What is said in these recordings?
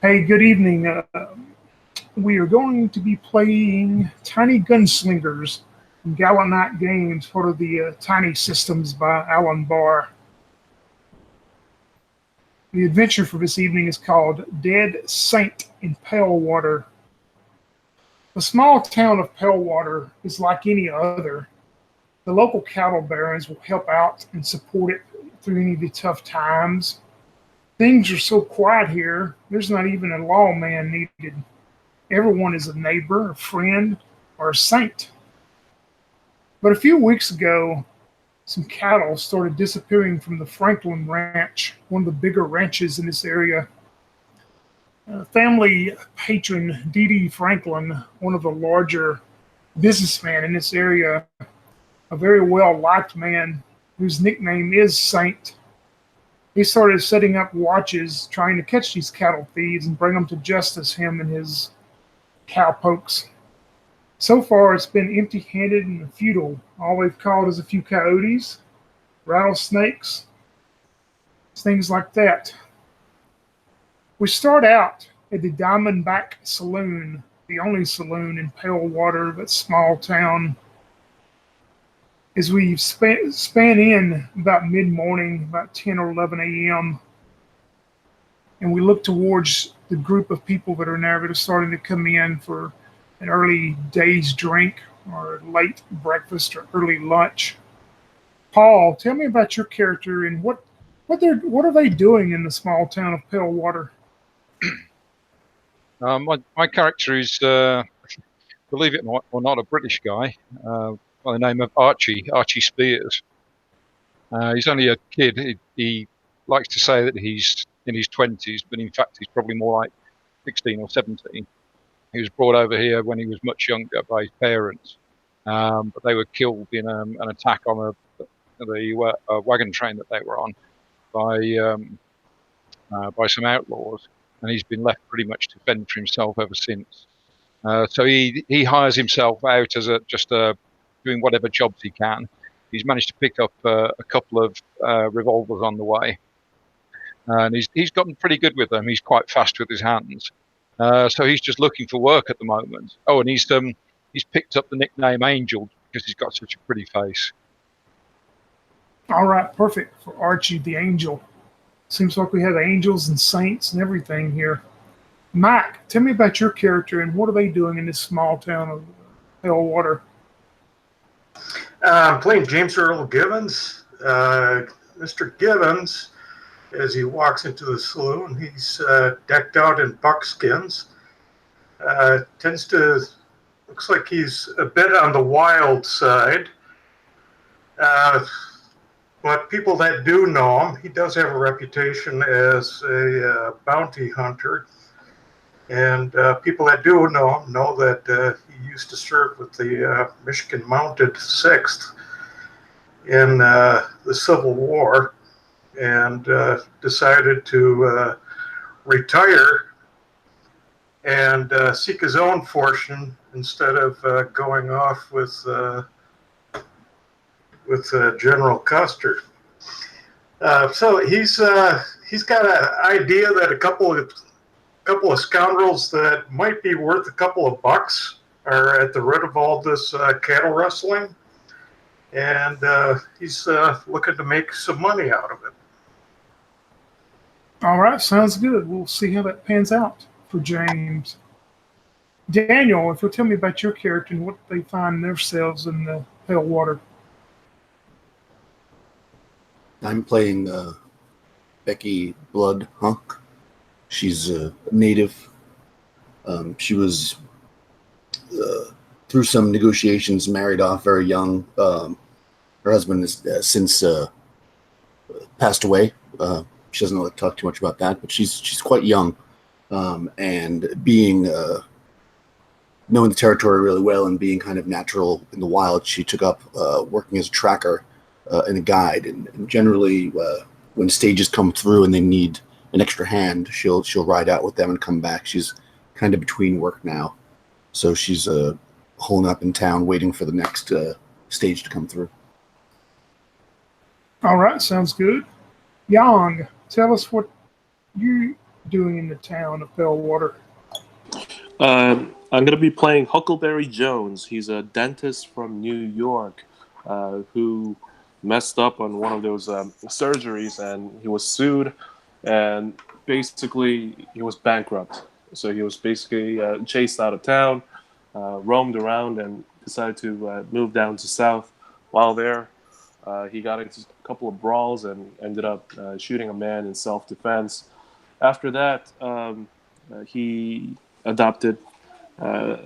Hey, good evening. We are going to be playing Tiny Gunslingers and Gallant Knight Games, part of the Tiny Systems by Alan Barr. The adventure for this evening is called Dead Saint in Palewater. The small town of Palewater is like any other. The local cattle barons will help out and support it through any of the tough times. Things are so quiet here, there's not even a lawman needed. Everyone is a neighbor, a friend, or a saint. But a few weeks ago, some cattle started disappearing from the Franklin Ranch, one of the bigger ranches in this area. Family patron D.D. Franklin, one of the larger businessmen in this area, a very well-liked man whose nickname is Saint. He started setting up watches trying to catch these cattle thieves and bring them to justice, him and his cowpokes. So far, it's been empty-handed and futile. All they've caught is a few coyotes, rattlesnakes, things like that. We start out at the Diamondback Saloon, the only saloon in Palewater, that small town. As we span in about mid-morning, about 10 or 11 a.m., and we look towards the group of people that are now that are starting to come in for an early day's drink or late breakfast or early lunch. Paul, tell me about your character and what are they doing in the small town of Palewater? My character is, believe it or not, a British guy by the name of Archie Spears. He's only a kid. He likes to say that he's in his 20s, but in fact he's probably more like 16 or 17. He was brought over here when he was much younger by his parents, but they were killed in an attack on the wagon train that they were on by some outlaws, and he's been left pretty much to fend for himself ever since. So he hires himself out as doing whatever jobs he can. He's managed to pick up a couple of revolvers on the way, and he's gotten pretty good with them. He's quite fast with his hands. So he's just looking for work at the moment. Oh, and he's picked up the nickname Angel because he's got such a pretty face. All right, perfect for Archie the Angel. Seems like we have angels and saints and everything here. Mike, tell me about your character and what are they doing in this small town of Palewater? I'm playing James Earl Gibbons. Mr. Gibbons, as he walks into the saloon, he's decked out in buckskins. Looks like he's a bit on the wild side. But people that do know him, he does have a reputation as a bounty hunter. And people that do know him know that he used to serve with the Michigan Mounted 6th in the Civil War, and decided to retire and seek his own fortune instead of going off with General Custer. So he's got an idea that a couple of scoundrels that might be worth a couple of bucks are at the root of all this cattle rustling, and he's looking to make some money out of it. All right, sounds good. We'll see how that pans out for James. Daniel, if you'll tell me about your character and what they find themselves in the Palewater. I'm playing Becky Blood Hunk. She's a native. She was, through some negotiations, married off very young. Her husband has since passed away. She doesn't like to talk too much about that, but she's quite young. And being knowing the territory really well and being kind of natural in the wild, she took up working as a tracker and a guide. And generally, when stages come through and they need an extra hand, she'll ride out with them and come back. She's kind of between work now, so she's holding up in town waiting for the next stage to come through. All right, sounds good. Yang, tell us what you doing in the town of Palewater? I'm going to be playing Huckleberry Jones. He's a dentist from New York who messed up on one of those surgeries, and he was sued, and basically he was bankrupt. So he was basically chased out of town, roamed around, and decided to move down to South. While there, he got into a couple of brawls and ended up shooting a man in self-defense. After that, he adopted uh,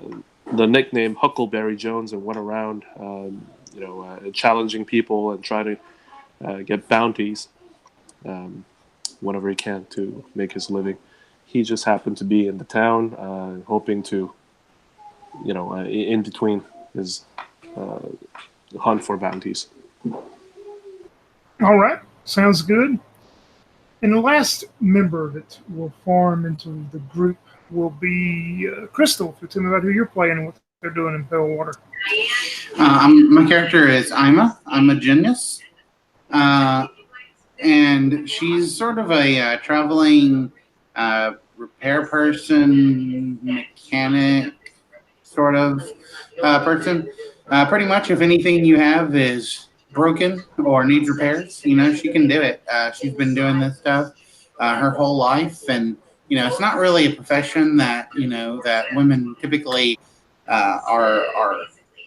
the nickname Huckleberry Jones and went around, challenging people and trying to get bounties whenever he can to make his living. He just happened to be in the town, hoping to, in between his hunt for bounties. All right, sounds good. And the last member that will form into the group will be Crystal. If you tell me about who you're playing and what they're doing in Palewater. My character is Ima. I'm a genius. And she's sort of a traveling repair person, mechanic sort of person. Pretty much if anything you have is broken or needs repairs, she can do it. She's been doing this stuff her whole life, and it's not really a profession that that women typically are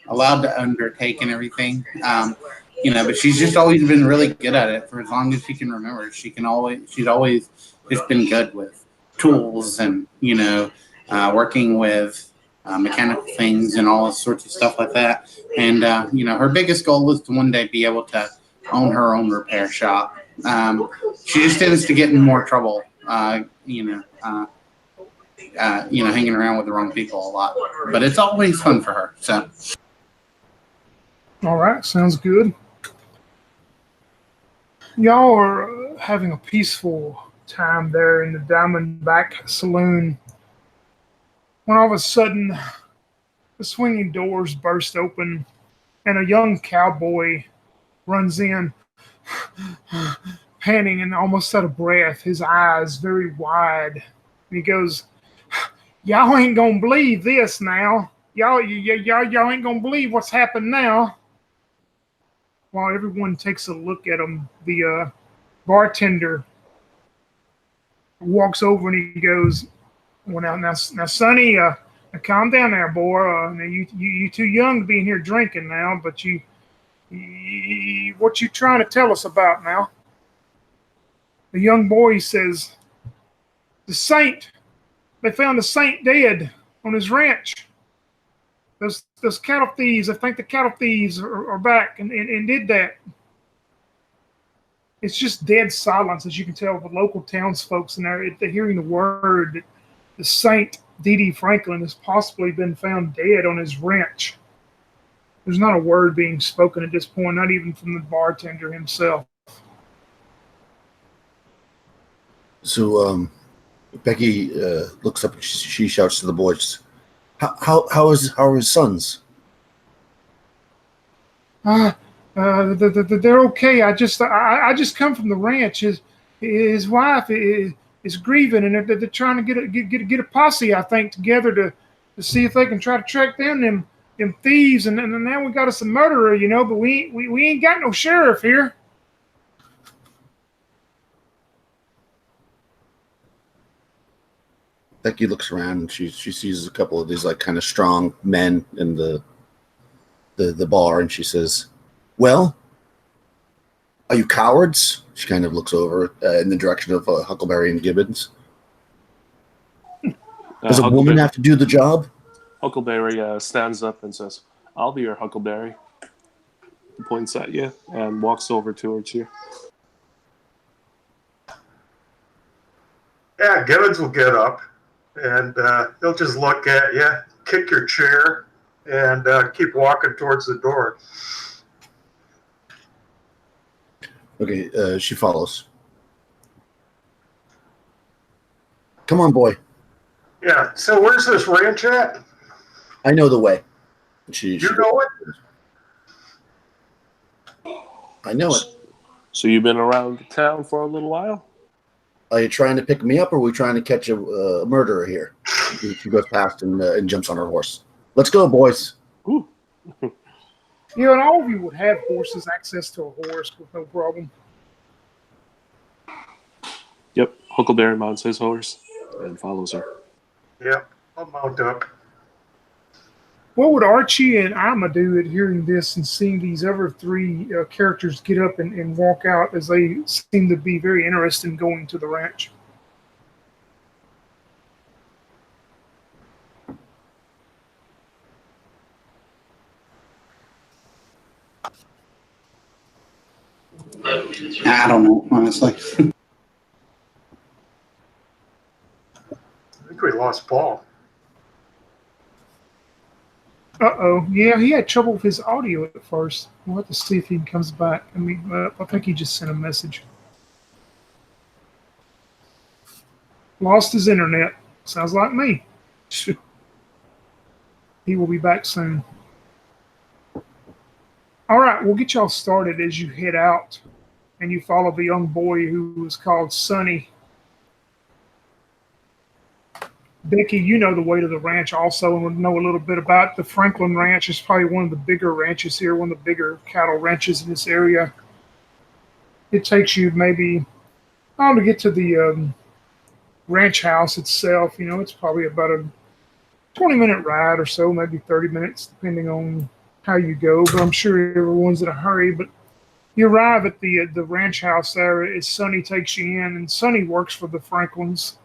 allowed to undertake and everything. But she's just always been really good at it for as long as she can remember. She's always just been good with tools and working with mechanical things and all sorts of stuff like that. And her biggest goal is to one day be able to own her own repair shop. She just tends to get in more trouble, hanging around with the wrong people a lot. But it's always fun for her. So. All right, sounds good. Y'all are having a peaceful time there in the Diamondback Saloon when all of a sudden the swinging doors burst open and a young cowboy runs in, panting and almost out of breath, his eyes very wide. And he goes, "Y'all ain't gonna believe this now. Y'all ain't gonna believe what's happened now." While everyone takes a look at him, the bartender walks over and he goes, "Well, now, Sonny, now calm down there, boy. Now you too young to be in here drinking now, but you what you trying to tell us about now?" The young boy says, "The saint. They found the saint dead on his ranch. Those cattle thieves. I think the cattle thieves are back and did that." It's just dead silence, as you can tell, with the local townsfolk, and they're hearing the word that the Saint D.D. Franklin has possibly been found dead on his ranch. There's not a word being spoken at this point, not even from the bartender himself. So Becky looks up and she shouts to the boys, How are his sons?" They're okay. I just come from the ranch. His wife is grieving, and they're trying to get a posse, I think, together to see if they can try to track down them thieves. And now we got us a murderer, but we ain't got no sheriff here. Becky looks around and she sees a couple of these like kind of strong men in the bar, and she says, "Well, are you cowards?" She kind of looks over in the direction of Huckleberry and Gibbons. Does a woman have to do the job? Huckleberry stands up and says, "I'll be your Huckleberry." He points at you and walks over towards you. Yeah, Gibbons will get up and he'll just look at you, kick your chair, and keep walking towards the door. Okay, she follows. "Come on, boy. Yeah, so where's this ranch at? I know the way." You know it? I know it. So you've been around the town for a little while? Are you trying to pick me up, or are we trying to catch a murderer here? She goes past and jumps on her horse. Let's go, boys. Ooh. Yeah, and all of you would have horses, access to a horse with no problem. Yep. Huckleberry mounts his horse and follows her. Yep, I'll mount up. What would Archie and Ima do at hearing this and seeing these other three characters get up and walk out, as they seem to be very interested in going to the ranch? I don't know, honestly. I think we lost Paul. Uh-oh. Yeah, he had trouble with his audio at first. We'll have to see if he comes back. I think he just sent a message. Lost his internet. Sounds like me. He will be back soon. All right, we'll get y'all started as you head out and you follow the young boy who was called Sonny. Becky, you know the way to the ranch also and would know a little bit about the Franklin Ranch. Is probably one of the bigger ranches here, one of the bigger cattle ranches in this area. It takes you maybe, to get to the ranch house itself, it's probably about a 20-minute ride or so, maybe 30 minutes, depending on how you go. But I'm sure everyone's in a hurry. But you arrive at the ranch house there as Sonny takes you in, and Sonny works for the Franklins.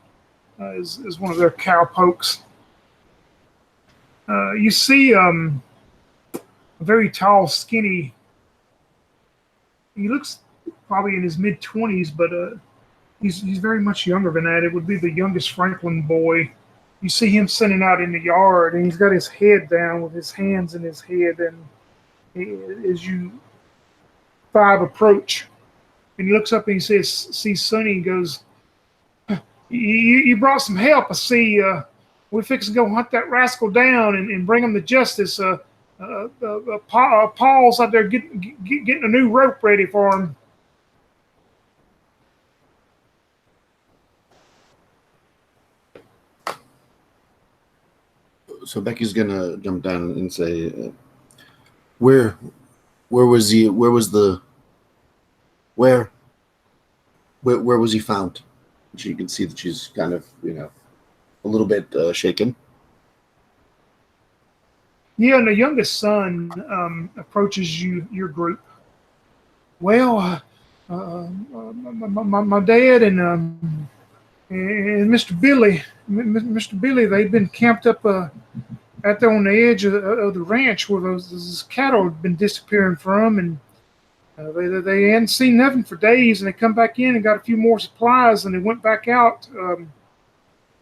Is one of their cowpokes. You see a very tall, skinny. He looks probably in his mid-20s, but he's very much younger than that. It would be the youngest Franklin boy. You see him sitting out in the yard, and he's got his head down with his hands in his head. And as you five approach, and he looks up and he sees Sonny and goes, You brought some help. I see we're fixing to go hunt that rascal down and bring him to justice. Paul's out there getting a new rope ready for him. So Becky's gonna jump down and say, where was he? Where was he found? You can see that she's kind of, a little bit shaken. Yeah, and the youngest son approaches your group. Well, my dad and Mr. Billy, they've been camped up out there on the edge of the ranch where those cattle have been disappearing from, and they hadn't seen nothing for days, and they come back in and got a few more supplies, and they went back out.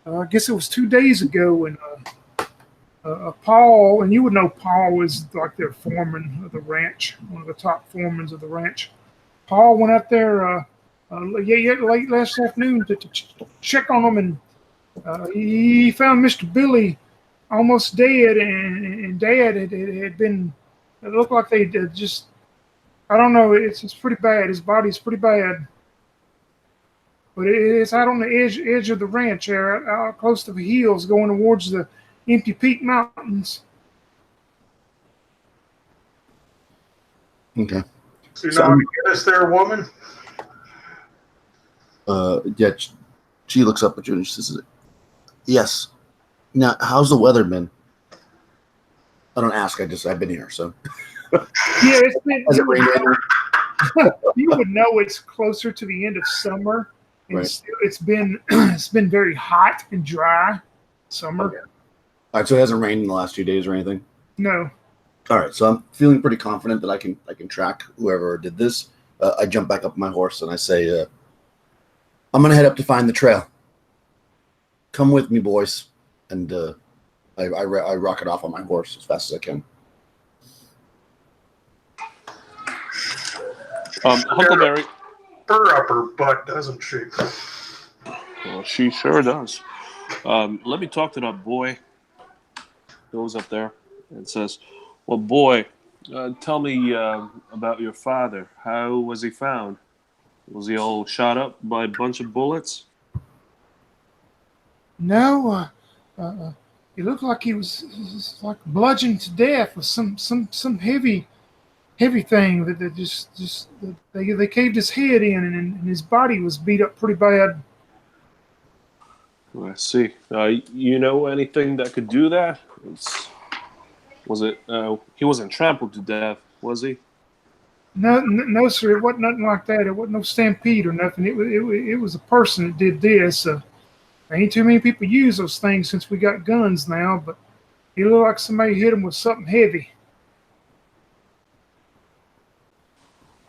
I guess it was 2 days ago, and Paul, and you would know Paul is like their foreman of the ranch, one of the top foremans of the ranch. Paul went out there late last afternoon to check on them, and he found Mr. Billy almost dead, and Dad had been. It looked like they just. I don't know. It's pretty bad. His body's pretty bad, but it's out on the edge of the ranch, out close to the hills, going towards the Empty Peak Mountains. Okay. So you know how to get us there, woman? Yeah. She looks up at you and she says, "Yes. Now, how's the weather been?" I don't ask. I've been here, so. Yeah, it's been. Has it rained anywhere? You would know it's closer to the end of summer, and Right. still, it's been very hot and dry summer. Okay. All right, so it hasn't rained in the last 2 days or anything. No, All right, so I'm feeling pretty confident that I can track whoever did this. I jump back up my horse and I say, "I'm gonna head up to find the trail. Come with me, boys." And I rocket off on my horse as fast as I can. Huckleberry. Fur up her butt, doesn't she? Well, she sure does. Let me talk to that boy. Goes up there and says, "Well, boy, tell me about your father. How was he found? Was he all shot up by a bunch of bullets?" No, he looked like he was like bludgeoned to death with some heavy thing that just they caved his head in, and his body was beat up pretty bad. I see. You know anything that could do that? Was it? He wasn't trampled to death, was he? No, no, sir. It wasn't nothing like that. It wasn't no stampede or nothing. It was a person that did this. Ain't too many people use those things since we got guns now, but it looked like somebody hit him with something heavy.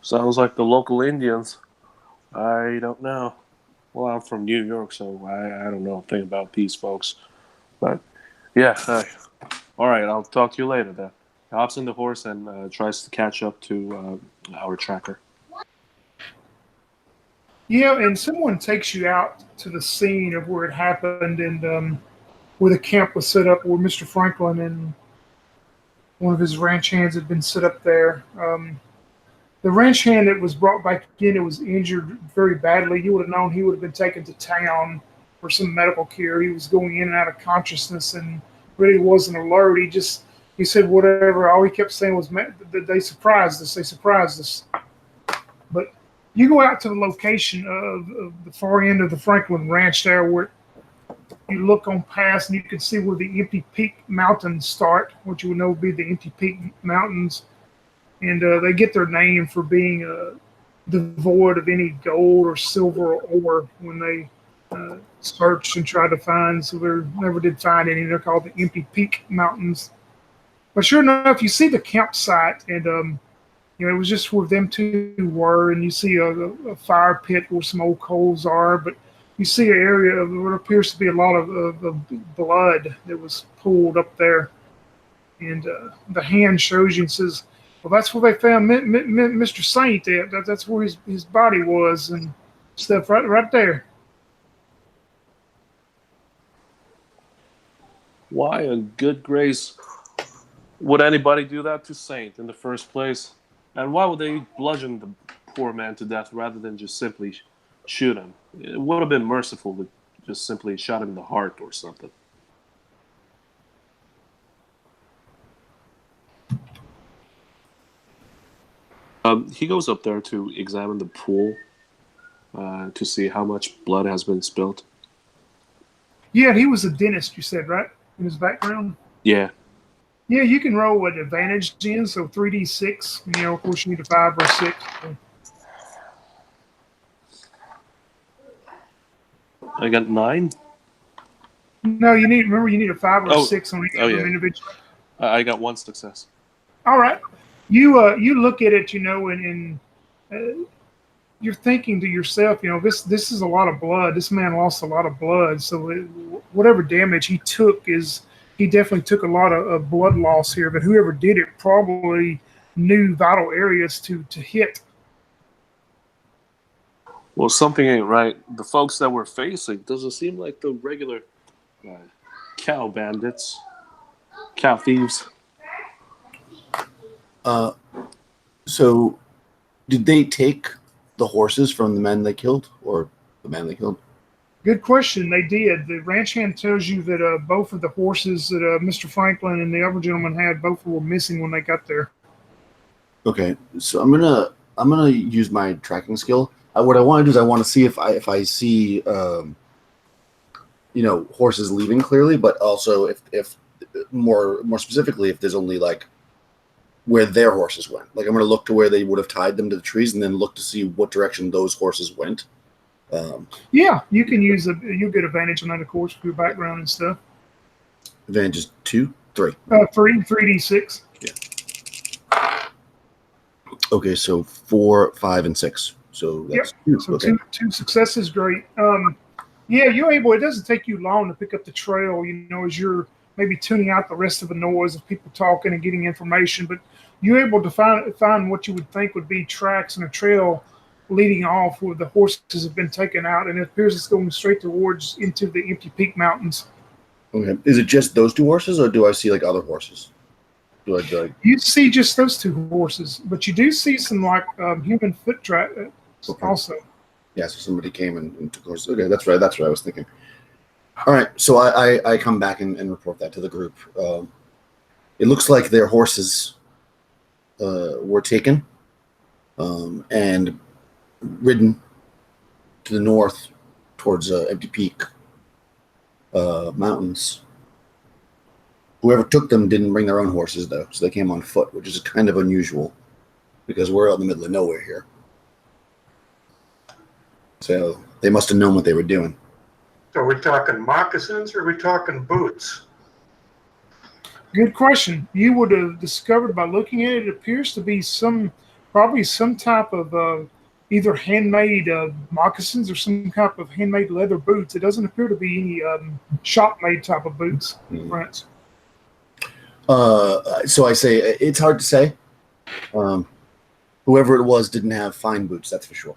Sounds like the local Indians. I don't know. Well, I'm from New York, so I don't know a thing about these folks. But yeah, all right. I'll talk to you later then. He hops in the horse and tries to catch up to our tracker. Yeah, and someone takes you out to the scene of where it happened and where the camp was set up, where Mr. Franklin and one of his ranch hands had been set up there. The ranch hand that was brought back in, it was injured very badly. You would have known he would have been taken to town for some medical care. He was going in and out of consciousness and really wasn't alert. He said whatever. All he kept saying was, "They surprised us. They surprised us." But you go out to the location of the far end of the Franklin Ranch there, where you look on past and you can see where the Empty Peak Mountains start, what you would know would be the Empty Peak Mountains. And they get their name for being devoid of any gold or silver or ore when they searched and tried to find. So they never did find any. They're called the Empty Peak Mountains. But sure enough, you see the campsite, and it was just where them two were. And you see a fire pit where some old coals are, but you see an area of what appears to be a lot of blood that was pooled up there. And the hand shows you and says, "Well, that's where they found Mr. Saint at. That's where his body was and stuff right there." Why in good grace would anybody do that to Saint in the first place? And why would they bludgeon the poor man to death rather than just simply shoot him? It would have been merciful to just simply shot him in the heart or something. He goes up there to examine the pool to see how much blood has been spilled. Yeah, he was a dentist, you said, right? In his background? Yeah. Yeah, you can roll what advantage in, so 3d6. Of course, you need a 5 or a 6. I got 9. No, you need a 5 or a 6 on each of them individually. I got 1 success. All right. You look at it, and you're thinking to yourself, this is a lot of blood. This man lost a lot of blood, so whatever damage he took he definitely took a lot of blood loss here. But whoever did it probably knew vital areas to hit. Well, something ain't right. The folks that we're facing doesn't seem like the regular cow bandits, cow thieves. So did they take the horses from the men they killed, or the man they killed? Good question. They did. The ranch hand tells you that both of the horses that Mr. Franklin and the other gentleman had, both were missing when they got there. Okay, so I'm gonna use my tracking skill. What I want to do is I want to see if I see horses leaving clearly, but also if more specifically if there's only like where their horses went. Like I'm going to look to where they would have tied them to the trees, and then look to see what direction those horses went. Yeah, you can use you'll get advantage on that, of course, for your background and stuff. Advantage is 2, 3. 3d6. Yeah. Okay, so 4, 5, and 6. So that's 2. So okay. two successes, great. Yeah, you're able. It doesn't take you long to pick up the trail. As you're maybe tuning out the rest of the noise of people talking and getting information, but you're able to find what you would think would be tracks and a trail leading off where the horses have been taken out, and it appears it's going straight towards into the Empty Peak Mountains. Okay. Is it just those 2 horses, or do I see like other horses? Do I? You see just those 2 horses, but you do see some like human foot tracks also. Yeah, so somebody came and took horses. Okay, that's right. That's what I was thinking. All right, so I come back and report that to the group. It looks like their horses were taken and ridden to the north towards Empty Peak Mountains. Whoever took them didn't bring their own horses, though, so they came on foot, which is kind of unusual because we're out in the middle of nowhere here. So they must have known what they were doing. So are we talking moccasins or are we talking boots? Good question. You would have discovered by looking at it, it appears to be probably some type of either handmade moccasins or some type of handmade leather boots. It doesn't appear to be any shop-made type of boots, France. So I say it's hard to say. Whoever it was didn't have fine boots, that's for sure.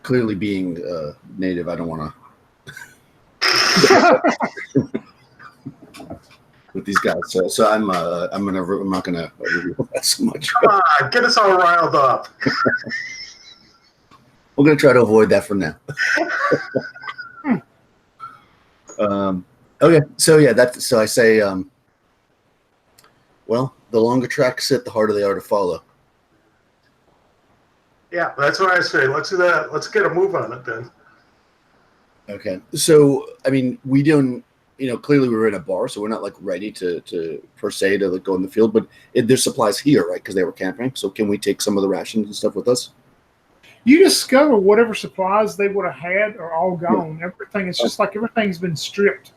Clearly, being native, I don't want to with these guys. So I'm not gonna reveal that so much. Come on, get us all riled up. We're gonna try to avoid that for now. Okay, so yeah, so I say, well, the longer tracks sit, the harder they are to follow. Yeah, that's what I say. Let's do that. Let's get a move on it then. Okay, so I mean, we don't, clearly we're in a bar, so we're not like ready to per se to like, go in the field, but there's supplies here, right? Because they were camping. So can we take some of the rations and stuff with us? You discover whatever supplies they would have had are all gone. Everything, it's just like everything's been stripped.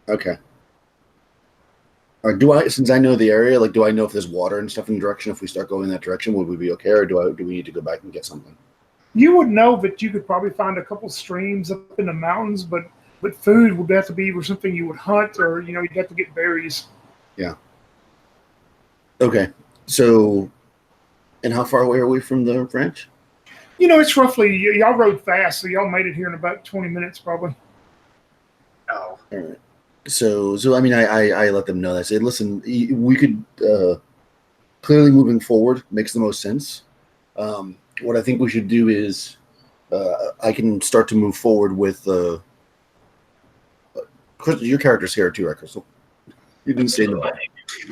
Okay. All right, since I know the area, like, do I know if there's water and stuff in the direction? If we start going in that direction, would we be okay, or do we need to go back and get something? You would know that you could probably find a couple streams up in the mountains, but food would have to be either something you would hunt or, you'd have to get berries. Yeah. Okay. So, and how far away are we from the ranch? It's roughly, y'all rode fast, so y'all made it here in about 20 minutes probably. Oh. All right. So I mean, I let them know that. I said, listen, we could clearly moving forward makes the most sense. What I think we should do is I can start to move forward with Crystal, your character's here too, right, Crystal? You didn't say no.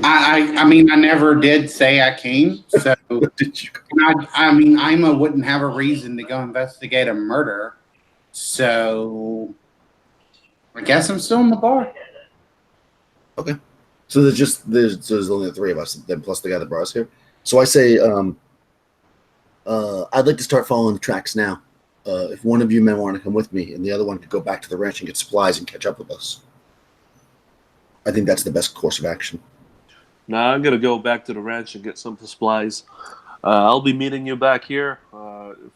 I mean, I never did say I came. So Did you? I mean, Ima wouldn't have a reason to go investigate a murder. So I guess I'm still in the bar. Okay. So there's only the three of us, then plus the guy that brought us here. So I say, I'd like to start following the tracks now. If one of you men want to come with me, and the other one could go back to the ranch and get supplies and catch up with us. I think that's the best course of action. Now I'm gonna go back to the ranch and get some supplies. I'll be meeting you back here,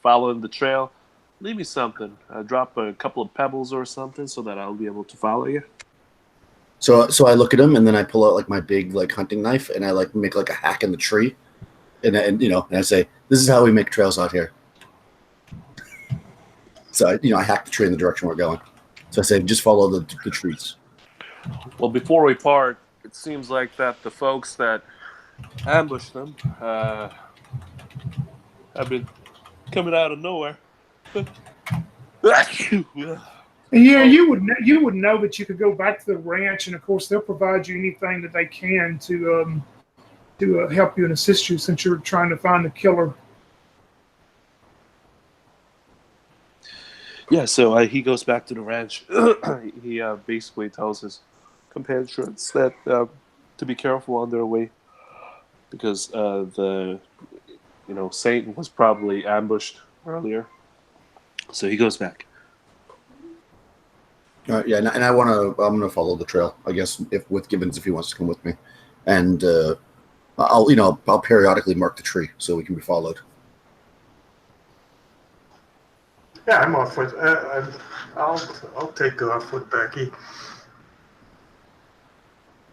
following the trail. Leave me something. Drop a couple of pebbles or something so that I'll be able to follow you. So I look at him, and then I pull out like my big like hunting knife, and I like make like a hack in the tree, and I say, "This is how we make trails out here." So I hack the tree in the direction we're going. So I say, just follow the trees. Well, before we part, it seems like that the folks that ambushed them have been coming out of nowhere. Yeah, you would know that you could go back to the ranch, and of course they'll provide you anything that they can to help you and assist you since you're trying to find the killer. Yeah, so he goes back to the ranch. He basically tells his compatriots that to be careful on their way because Satan was probably ambushed earlier. So he goes back. Yeah, and I'm gonna follow the trail, I guess, with Gibbons if he wants to come with me, and I'll periodically mark the tree so we can be followed. Yeah, I'm off with. I'll take off with Becky.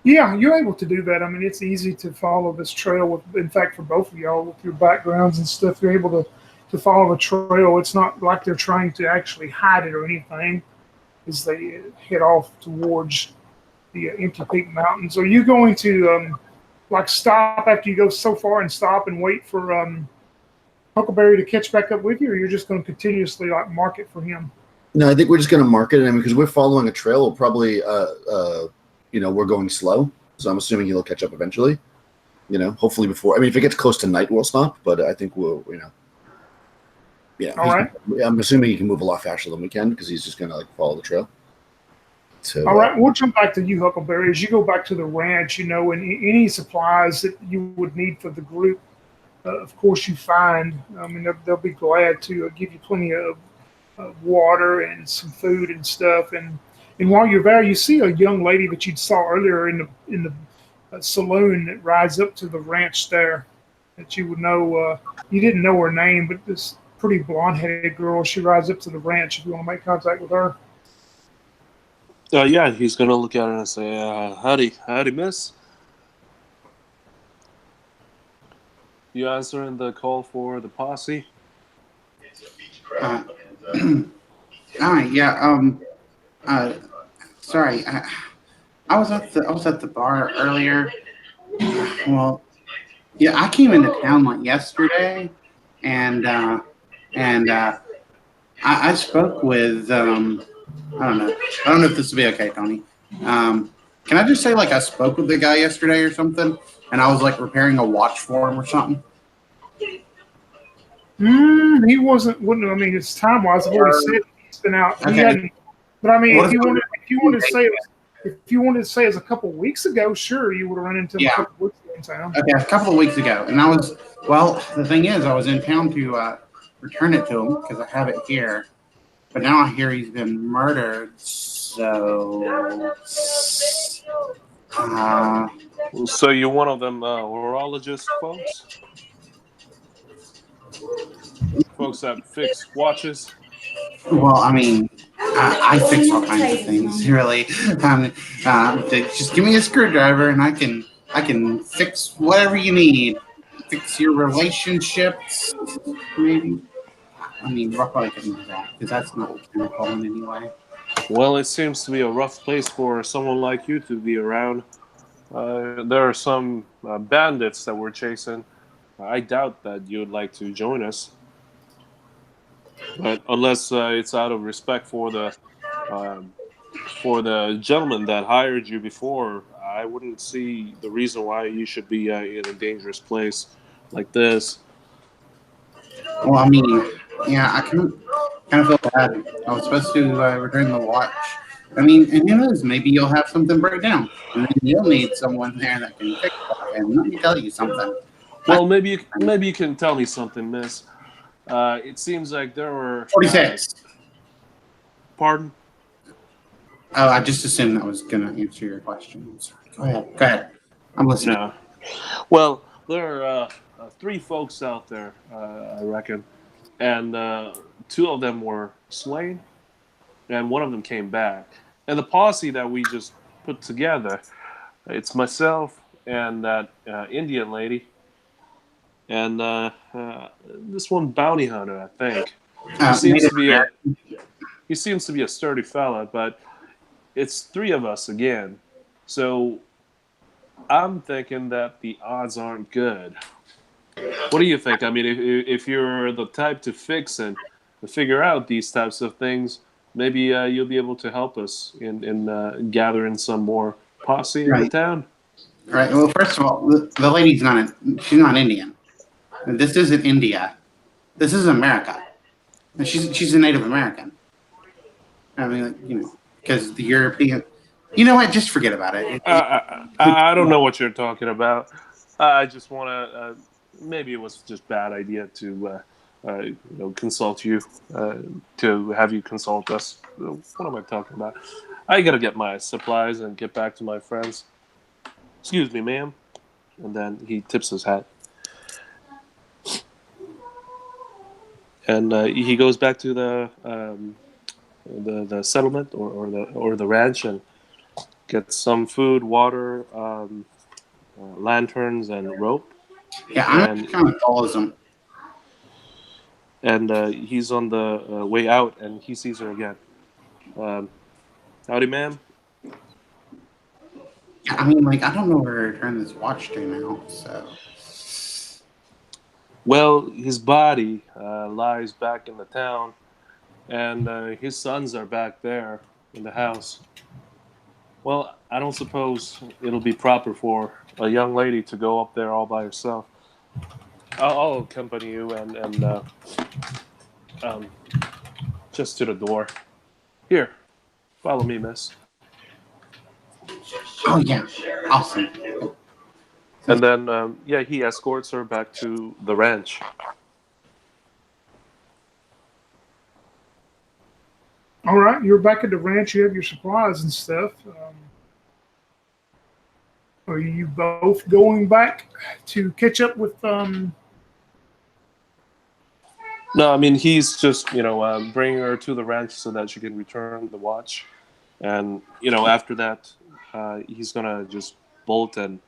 Yeah, you're able to do that. I mean, it's easy to follow this trail. In fact, for both of y'all, with your backgrounds and stuff, you're able to follow the trail. It's not like they're trying to actually hide it or anything as they head off towards the Empty Peak Mountains. Are you going to stop after you go so far and stop and wait for Huckleberry to catch back up with you, or you're just going to continuously like market for him? No, I think we're just going to market it. I mean, because we're following a trail, we'll probably, we're going slow. So I'm assuming he'll catch up eventually. Hopefully before. I mean, if it gets close to night, we'll stop. But I think we'll, All right. I'm assuming he can move a lot faster than we can because he's just going to follow the trail. So, all right, we'll jump back to you, Huckleberry. As you go back to the ranch, and any supplies that you would need for the group, of course, you find. I mean, they'll be glad to give you plenty of water and some food and stuff. And while you're there, you see a young lady that you saw earlier in the saloon that rides up to the ranch there. That you would know. You didn't know her name, but this pretty blonde-headed girl. She rides up to the ranch. If you want to make contact with her. Yeah, he's gonna look at her and say, howdy, miss. You answering the call for the posse? Yeah. Sorry. I was at the bar earlier. Well, yeah, I came into town like yesterday, and I spoke with I don't know if this will be okay, Tony. Can I just say I spoke with the guy yesterday or something, and I was repairing a watch for him or something? He wouldn't. I mean, it's time wise. I've already said he's been out. Okay. He hadn't. But I mean, if you wanted to say it was a couple weeks ago, sure, you would have run into him a couple weeks ago in town. Okay, a couple of weeks ago, and the thing is, I was in town to return it to him because I have it here. But now I hear he's been murdered, so... So you're one of them horologist folks? Folks that fix watches? Well, I mean, I fix all kinds of things, really. Just give me a screwdriver and I can fix whatever you need. Fix your relationships, maybe. I mean, Rock probably couldn't do that, because that's not what we're calling anyway. Well, it seems to be a rough place for someone like you to be around. There are some bandits that we're chasing. I doubt that you'd like to join us. But unless it's out of respect for the gentleman that hired you before, I wouldn't see the reason why you should be in a dangerous place like this. Well, I mean, yeah, I kind of feel bad. I was supposed to return the watch. I mean, and who knows? Maybe you'll have something break down, and then you'll need someone there that can fix it. And let me tell you something. Well, maybe you can tell me something, miss. It seems like there were 46. Pardon? Oh, I just assumed that was going to answer your question. Sorry. Go ahead. I'm listening. No. Well, there are 3 folks out there, I reckon, and 2 of them were slain, and 1 of them came back. And the posse that we just put together, it's myself and that Indian lady, and this one bounty hunter, I think. He seems to be a sturdy fella, but it's 3 of us again. So I'm thinking that the odds aren't good. What do you think? I mean, if you're the type to fix and to figure out these types of things, maybe you'll be able to help us in gathering some more posse in the town. Right. Well, first of all, the lady's she's not Indian. This isn't India. This is America. She's a Native American. I mean, because the European. You know what? Just forget about it. I don't know what you're talking about. I just want to. Maybe it was just bad idea to consult you, to have you consult us. What am I talking about? I gotta get my supplies and get back to my friends. Excuse me, ma'am. And then he tips his hat. And he goes back to the settlement or the ranch and gets some food, water, lanterns, and rope. Yeah, I'm kind of follows him. And he's on the way out, and he sees her again. Howdy, ma'am. I mean, I don't know where to return this watch to now, so... Well, his body lies back in the town, and his sons are back there in the house. Well, I don't suppose it'll be proper for a young lady to go up there all by herself. I'll accompany you and um, just to the door. Here, follow me, miss. Oh yeah, awesome. And then, he escorts her back to the ranch. All right, you're back at the ranch. You have your supplies and stuff. Are you both going back to catch up with? No, I mean, he's just, bringing her to the ranch so that she can return the watch. And, after that, he's going to just bolt and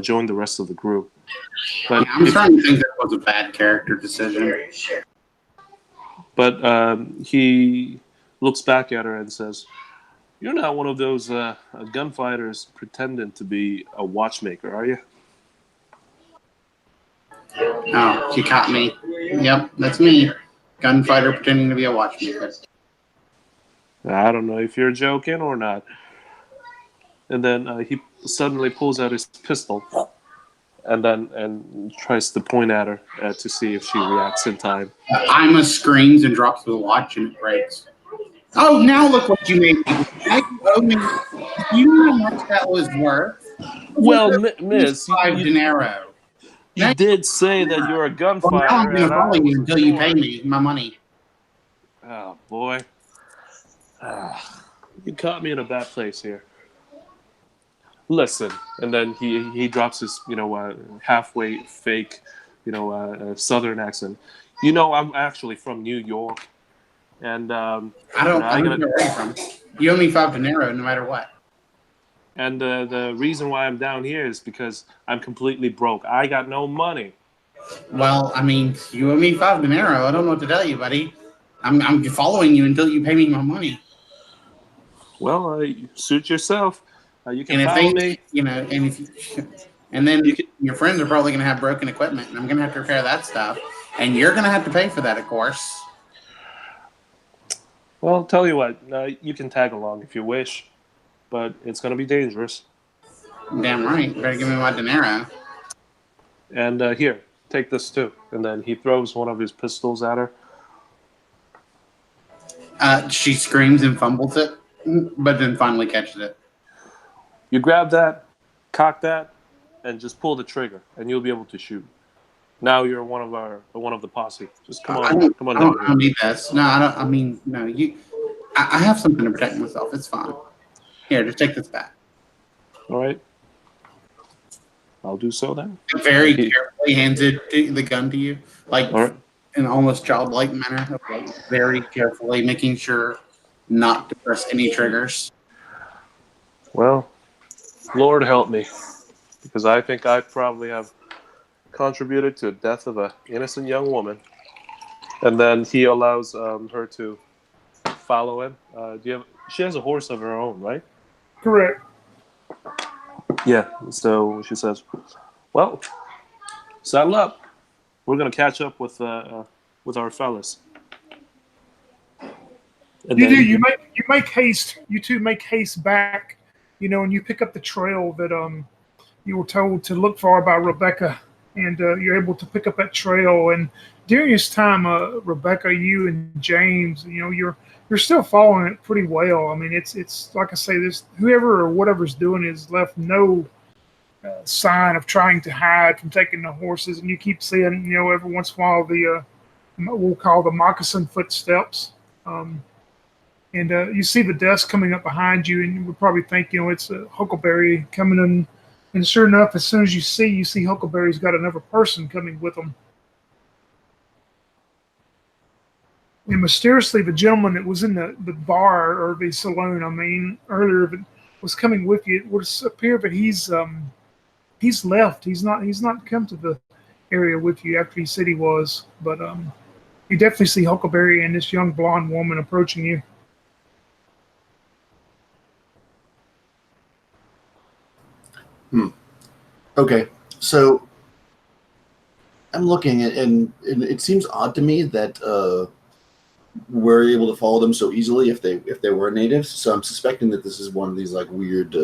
join the rest of the group. But Yeah, I'm starting to think that was a bad character decision. But he looks back at her and says, "You're not one of those gunfighters pretending to be a watchmaker, are you?" Oh, you caught me. Yep, that's me. Gunfighter pretending to be a watchmaker. I don't know if you're joking or not. And then he suddenly pulls out his pistol and tries to point at her to see if she reacts in time. Ima screams and drops the watch and it breaks. Oh, now look what you made me. You know how much that was worth? Well, miss, $5 dinero. You did say that you're a Well, now gunfighter. I'm going to follow you until you pay me my money. Oh, boy. You caught me in a bad place here. Listen, and then he drops his, halfway fake, southern accent. I'm actually from New York. And I don't know where you're from. You owe me $5 dinero no matter what. And the reason why I'm down here is because I'm completely broke. I got no money. Well, I mean, you owe me $5 dinero. I don't know what to tell you, buddy. I'm following you until you pay me my money. Well, suit yourself. You can And if follow me. And then your friends are probably going to have broken equipment, and I'm going to have to repair that stuff, and you're going to have to pay for that, of course. Well, tell you what, you can tag along if you wish, but it's going to be dangerous. Damn right. You better give me my dinero. And here, take this too. And then he throws one of his pistols at her. She screams and fumbles it, but then finally catches it. You grab that, cock that, and just pull the trigger, and you'll be able to shoot. Now you're one of the posse. Just come on down here. I don't need this. No, I don't. I mean, no. I have something to protect myself. It's fine. Here, just take this back. All right. I'll do so then. Very carefully hands the gun to you, like all right. in almost childlike manner, like very carefully making sure not to press any triggers. Well, Lord help me, because I think I probably have contributed to the death of an innocent young woman. And then he allows her to follow him. She has a horse of her own, right? Correct. Yeah. So she says, "Well, saddle up. We're gonna catch up with our fellas." And You do. You make haste. You two make haste back. And you pick up the trail that you were told to look for by Rebecca, and you're able to pick up that trail. And during this time, Rebecca, you and James, you're still following it pretty well. I mean, it's like I say, this whoever or whatever's doing is left no sign of trying to hide from taking the horses, and you keep seeing, every once in a while the we'll call the moccasin footsteps. And you see the dust coming up behind you, and you would probably think, it's a Huckleberry coming in. And sure enough, as soon as you see Huckleberry's got another person coming with them. And mysteriously, the gentleman that was in the bar or the saloon, earlier, that was coming with you, it would appear that he's left. He's not come to the area with you after he said he was. But you definitely see Huckleberry and this young blonde woman approaching you. Okay, so I'm looking at, and it seems odd to me that we're able to follow them so easily if they were natives. So I'm suspecting that this is one of these like weird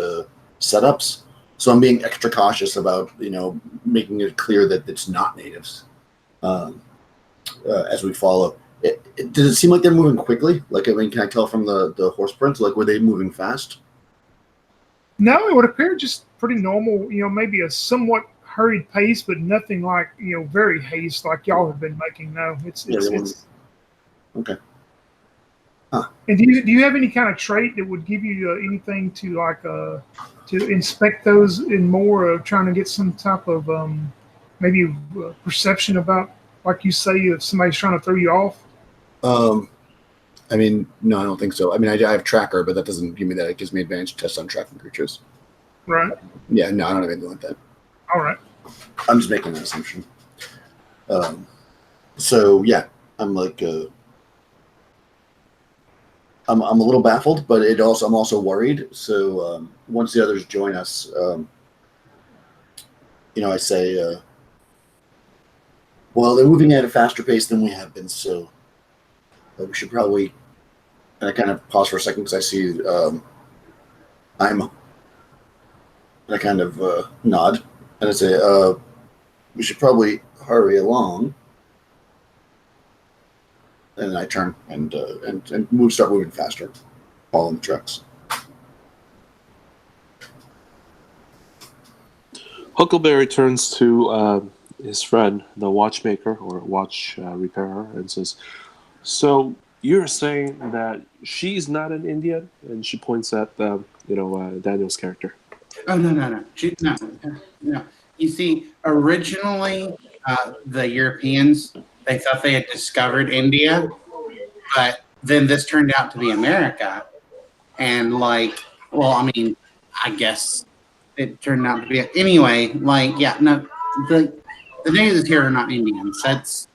setups. So I'm being extra cautious about making it clear that it's not natives as we follow. Does it seem like they're moving quickly? Like, I mean, can I tell from the horse prints? Like, were they moving fast? No, it would appear just pretty normal. Maybe a somewhat hurried pace, but nothing like very haste like y'all have been making. No, it's okay. And do you have any kind of trait that would give you anything to like to inspect those in more trying to get some type of maybe perception about, like you say, if somebody's trying to throw you off? I mean, no, I don't think so. I mean, I have tracker, but that doesn't give me that. It gives me advantage tests on tracking creatures. Right. Yeah, no, I don't have anything like that. All right. I'm just making an assumption. So yeah, I'm like, I'm a little baffled, but I'm also worried. So once the others join us, I say, well, they're moving at a faster pace than we have been, so we should probably. And I kind of pause for a second because I see and I kind of nod and I say, we should probably hurry along. And I turn and start moving faster, following the trucks. Huckleberry turns to his friend, the watchmaker or watch repairer, and says, "So you're saying that she's not an Indian?" And she points at Daniel's character. Oh no. No. You see, originally the Europeans, they thought they had discovered India, but then this turned out to be America, and I guess it turned out to be anyway. The natives here are not Indians. It's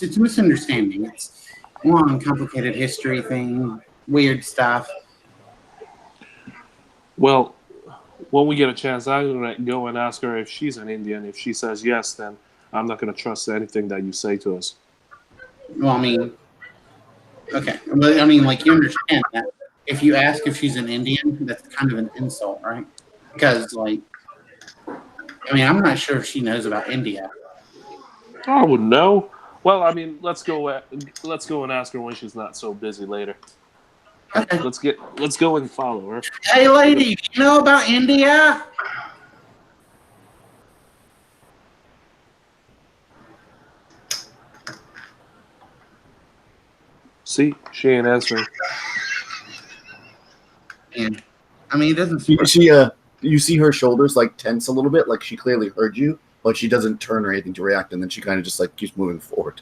a misunderstanding. It's a long, complicated history thing, weird stuff. Well, when we get a chance, I'm going to go and ask her if she's an Indian. If she says yes, then I'm not going to trust anything that you say to us. Well, okay. But you understand that if you ask if she's an Indian, that's kind of an insult, right? Because, I'm not sure if she knows about India. I wouldn't know. Well, let's go and ask her when she's not so busy later. Okay. Let's go and follow her. Hey, lady, do you know about India? See, she ain't answering. And it doesn't. You see her shoulders like tense a little bit, like she clearly heard you, but she doesn't turn or anything to react, and then she kind of just like keeps moving forward.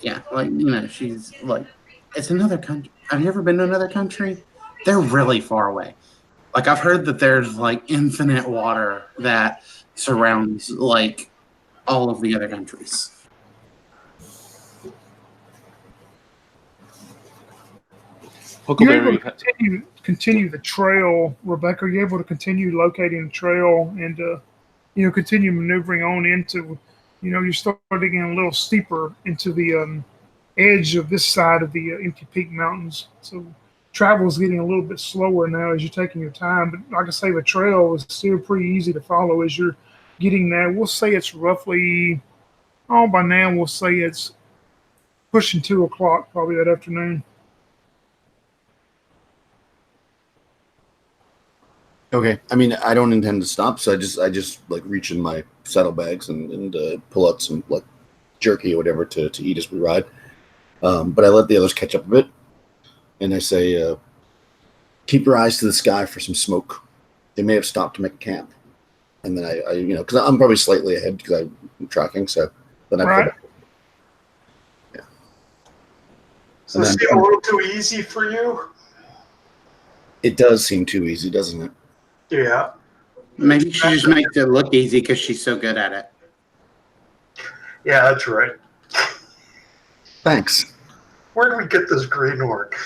Yeah, she's like, it's another country. Have you ever been to another country? They're really far away. I've heard that there's infinite water that surrounds all of the other countries. You're able to continue the trail, Rebecca. You're able to continue locating the trail and continue maneuvering on into, you're starting getting a little steeper into the edge of this side of the Empty Peak Mountains. So travel is getting a little bit slower now as you're taking your time. But like I say, the trail is still pretty easy to follow as you're getting there. We'll say it's roughly, by now we'll say it's pushing 2 o'clock probably that afternoon. Okay. I don't intend to stop, so I just reach in my saddlebags and pull out some jerky or whatever to eat as we ride. But I let the others catch up a bit, and I say, keep your eyes to the sky for some smoke. They may have stopped to make a camp. And then I because I'm probably slightly ahead because I'm tracking, so then I right. Yeah. So does it seem a little too easy for you? It does seem too easy, doesn't it? Yeah. Maybe she just makes it look easy because she's so good at it. Yeah, that's right. Thanks. Where do we get this green orc?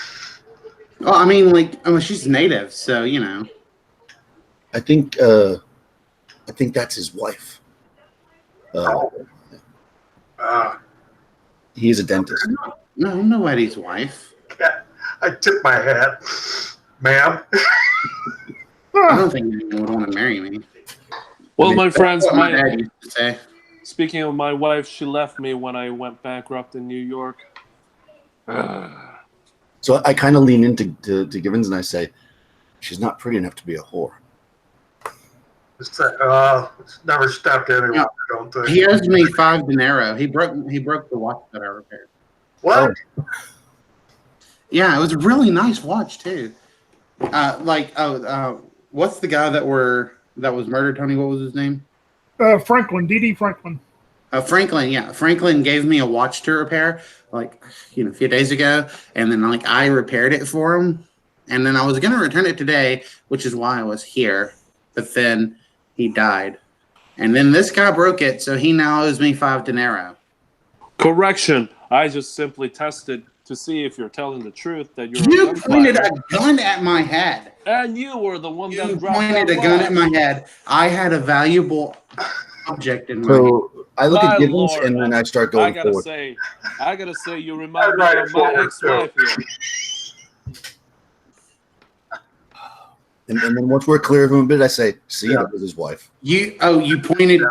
Well, she's native, so I think that's his wife. He's a dentist. No, I'm nobody's wife. I tip my hat, ma'am. I don't think anyone would want to marry me. Well, my friends, That's what my dad used to say. speaking of my wife, she left me when I went bankrupt in New York. So I kind of lean into Givens and I say, she's not pretty enough to be a whore. It's never stopped anyone. No. I don't think. He owes me 5 dinero. He broke the watch that I repaired. What? Oh. Yeah, it was a really nice watch too. What's the guy that was murdered, Tony? What was his name? Franklin, D.D. Franklin. Franklin, yeah. Franklin gave me a watch to repair, a few days ago, and then I repaired it for him, and then I was gonna return it today, which is why I was here, but then he died, and then this guy broke it, so he now owes me 5 dinero. Correction. I just simply tested to see if you're telling the truth that you're You a gun pointed fighter. a gun at my head. And you were the one that You dropped pointed that a gun rock. at my head. I had a valuable object in my hand. So I look My at Givens Lord. and then I start going forward. I gotta say, you remind I'd me write of it my forward, ex-wife here. And then once we're clear of him a bit, I say, see, Yeah. that was his wife. You pointed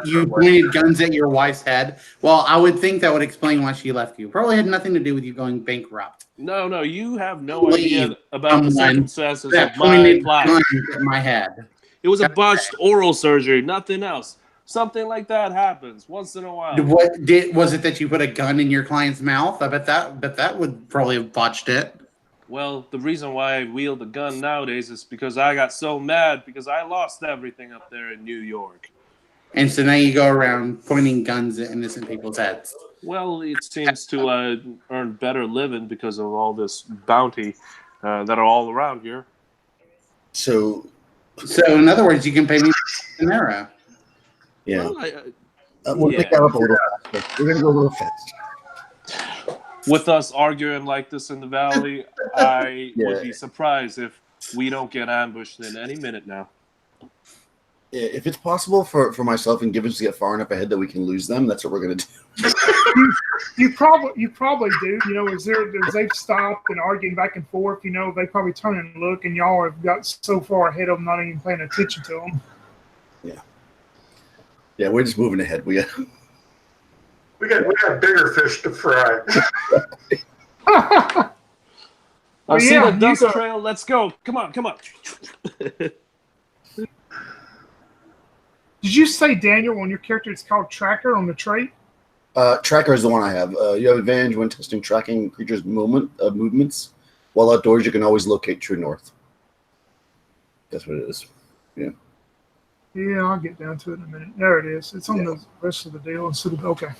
guns at your wife's head. Well, I would think that would explain why she left you. Probably had nothing to do with you going bankrupt. No, you have no Leave idea about the someone circumstances That of my pointed plot. guns at my head. It was a botched oral surgery, nothing else. Something like that happens once in a while. Was it that you put a gun in your client's mouth? I bet that would probably have botched it. Well, the reason why I wield a gun nowadays is because I got so mad because I lost everything up there in New York. And so now you go around pointing guns at innocent people's heads. Well, it seems to earn better living because of all this bounty that are all around here. So in other words, you can pay me dinero. yeah, Well, we'll yeah. pick that up a little faster. We're gonna go a little fast. With us arguing like this in the valley, I Yeah. would be surprised if we don't get ambushed in any minute now. If it's possible for myself and Givens to get far enough ahead that we can lose them, that's what we're gonna do. You probably do. As they've stopped and arguing back and forth, they probably turn and look, and y'all have got so far ahead of them, not even paying attention to them. Yeah, we're just moving ahead. We got bigger fish to fry. I see yeah, the dust you go. trail. Let's go. Come on. Did you say, Daniel, on your character it's called Tracker on the trait? Tracker is the one I have. You have advantage when testing tracking creatures' movements. While outdoors, you can always locate true north. That's what it is. Yeah. Yeah, I'll get down to it in a minute. There it is. It's on the rest of the deal instead of okay.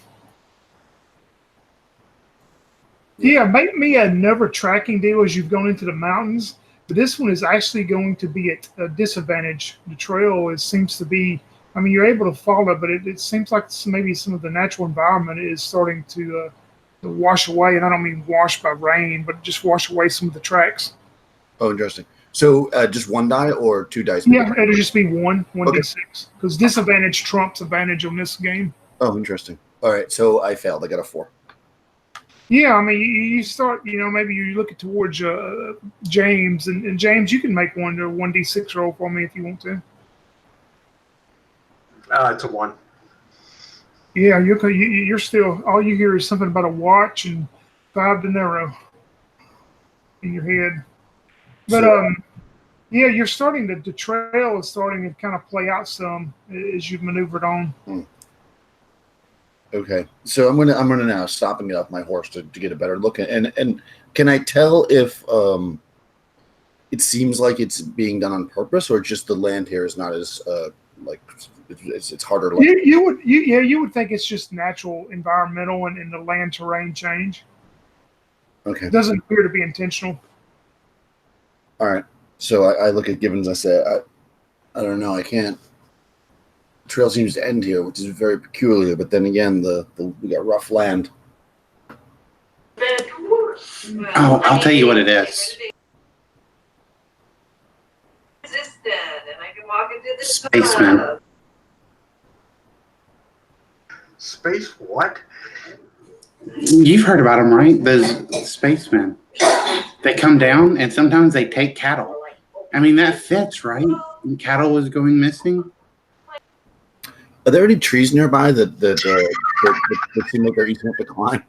Yeah, make me another tracking deal as you've gone into the mountains, but this one is actually going to be at a disadvantage. The trail seems to be. I mean, you're able to follow, but it seems like maybe some of the natural environment is starting to wash away, and I don't mean wash by rain, but just wash away some of the tracks. Oh, interesting. So just one die or 2 dice? Yeah, it'll just be one Okay. d6 because disadvantage trumps advantage on this game. Oh, interesting. All right, so I failed. I got a 4. Yeah, I mean, you start, maybe you look towards James, and James, you can make one 1d6 roll for me if you want to. It's a 1. Yeah, you're still, all you hear is something about a watch and 5 dinero in your head. But, yeah, you're starting the trail is starting to kind of play out some as you've maneuvered on. Okay, so I'm gonna now stop and get off my horse to get a better look. And can I tell if it seems like it's being done on purpose, or just the land here is not as it's harder to You would think it's just natural environmental and the land terrain change. Okay. It doesn't appear to be intentional. All right. So I look at Givens. I say, I don't know. I can't. The trail seems to end here, which is very peculiar. But then again, we got rough land. Oh, I'll tell you what it is. Spaceman. Space what? You've heard about them, right? Those spacemen. They come down and sometimes they take cattle. I mean, that fits, right? And cattle was going missing. Are there any trees nearby that seem like they're easy enough to climb?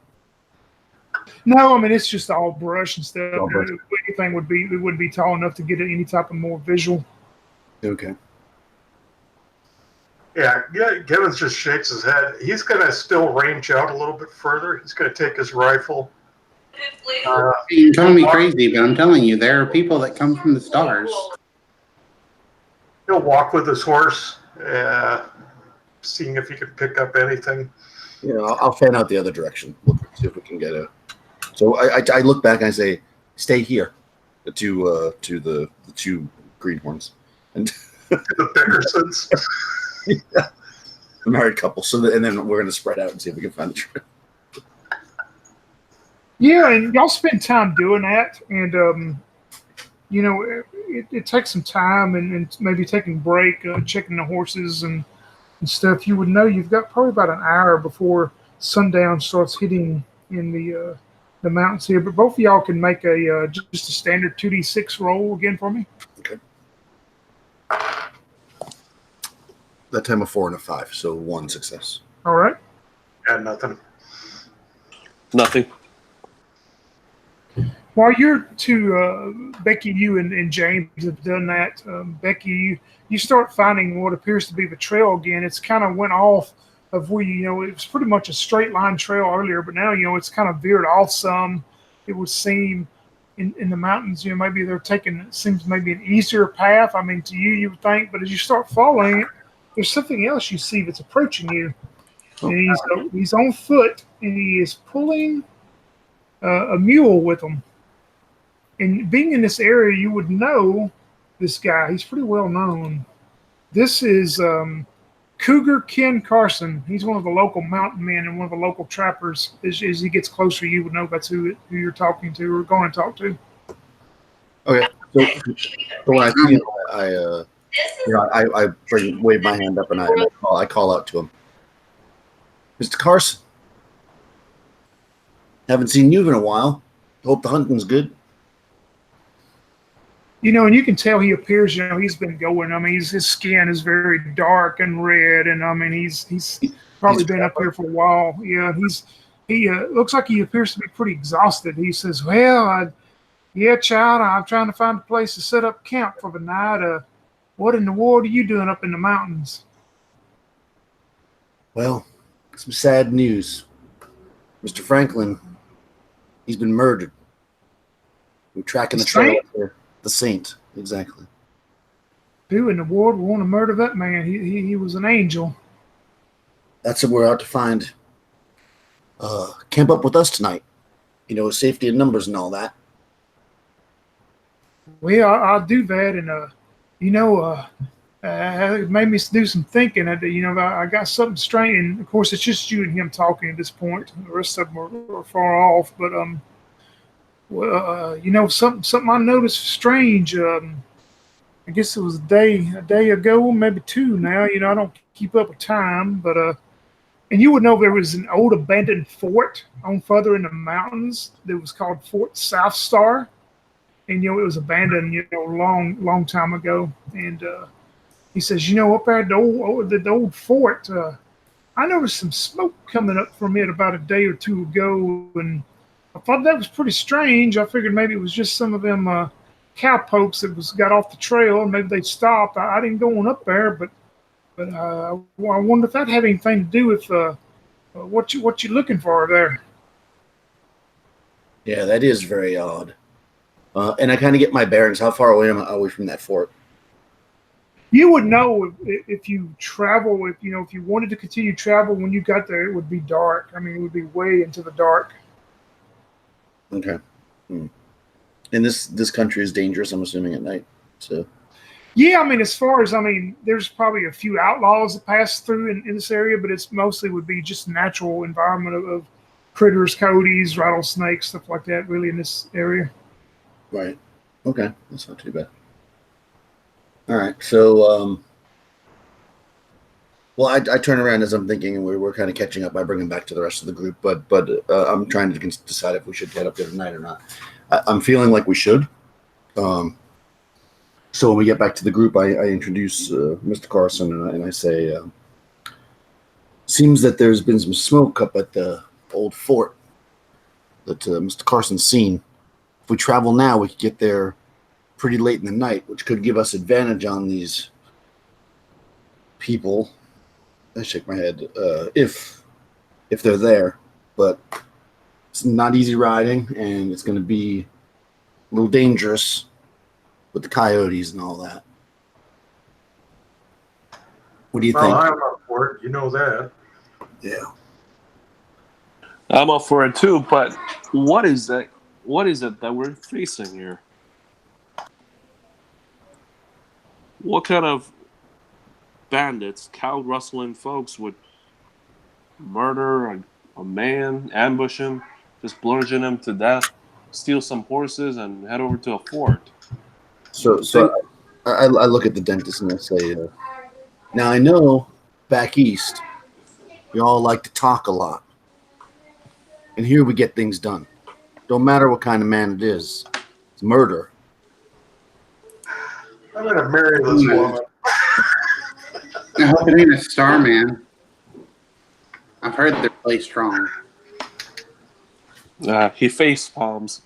No, I mean it's just all brush and stuff. All brush. Anything would be tall enough to get any type of more visual. Okay. Yeah, Gibbons just shakes his head. He's going to still range out a little bit further. He's going to take his rifle. You're calling me crazy, but I'm telling you, there are people that come from the stars. He'll walk with his horse, seeing if he can pick up anything. Yeah, I'll fan out the other direction. Look, see if we can get a. So I look back and I say, "Stay here," to the two greenhorns and The Bickersons. yeah, the married couple. And then we're going to spread out and see if we can find the trail. Yeah, and y'all spend time doing that, and it takes some time and maybe taking a break, checking the horses and stuff. You would know you've got probably about an hour before sundown starts hitting in the mountains here. But both of y'all can make a just a standard 2d6 roll again for me. Okay. That time a 4 and a 5, so 1 success. All right. Got nothing. Nothing. While you're two, Becky, you and James have done that. Becky, you start finding what appears to be the trail again. It's kind of went off of where it was pretty much a straight line trail earlier, but now it's kind of veered off some. It would seem in the mountains, maybe they're taking it seems maybe an easier path. I mean, to you would think, but as you start following it, there's something else you see that's approaching you. And he's on foot and he is pulling a mule with him. And being in this area, you would know this guy. He's pretty well known. This is Cougar Ken Carson. He's one of the local mountain men and one of the local trappers. As he gets closer, you would know that's who you're talking to or going to talk to. Okay. So when I see him, I wave my hand up and I call out to him. Mr. Carson, haven't seen you in a while. Hope the hunting's good. And you can tell he appears, he's been going. I mean, his skin is very dark and red, and I mean, he's probably been up here for a while. Yeah, he looks like he appears to be pretty exhausted. He says, "Well, yeah, child, I'm trying to find a place to set up camp for the night. What in the world are you doing up in the mountains?" Well, some sad news. Mr. Franklin, he's been murdered. We're tracking the trail up there. The Saint, exactly. Who in the world would want to murder that man? He was an angel. That's what we're out to find. Camp up with us tonight. Safety in numbers and all that. Well, I'll do that, and it made me do some thinking. I got something strange, and of course, it's just you and him talking at this point. The rest of them are far off, but something I noticed strange. I guess it was a day ago, maybe 2 now. I don't keep up with time, but and you would know there was an old abandoned fort on further in the mountains that was called Fort South Star, and it was abandoned long time ago. And he says, up there at the old fort, I noticed some smoke coming up from it about a day or 2 ago, and I thought that was pretty strange. I figured maybe it was just some of them cowpokes that got off the trail, and maybe they stopped. I didn't go on up there, but I wonder if that had anything to do with what you're looking for there. Yeah, that is very odd. And I kind of get my bearings. How far away am I away from that fort? You would know if you travel. If you wanted to continue travel when you got there, it would be dark. I mean, it would be way into the dark. Okay. And this country is dangerous, I'm assuming, at night. So. Yeah, I mean, there's probably a few outlaws that pass through in this area, but it's mostly would be just natural environment of critters, coyotes, rattlesnakes, stuff like that, really, in this area. Right. Okay. That's not too bad. All right. So Well, I turn around as I'm thinking, and we're kind of catching up by bringing back to the rest of the group. But I'm trying to decide if we should head up there tonight or not. I'm feeling like we should. So when we get back to the group, I introduce Mr. Carson, and I say, seems that there's been some smoke up at the old fort that Mr. Carson's seen. If we travel now, we could get there pretty late in the night, which could give us advantage on these people. I shake my head. If they're there, but it's not easy riding, and it's going to be a little dangerous with the coyotes and all that. What do you think? I'm up for it. You know that. Yeah. I'm up for it too, but what is that? What is it that we're facing here? What kind of bandits, cow rustling folks would murder a man, ambush him, just bludgeon him to death, steal some horses, and head over to a fort? So I look at the dentist and I say, now I know back east, you all like to talk a lot. And here we get things done. Don't matter what kind of man it is. It's murder. I'm going to marry this woman. I hope it ain't a Starman. I've heard they're really strong. He face palms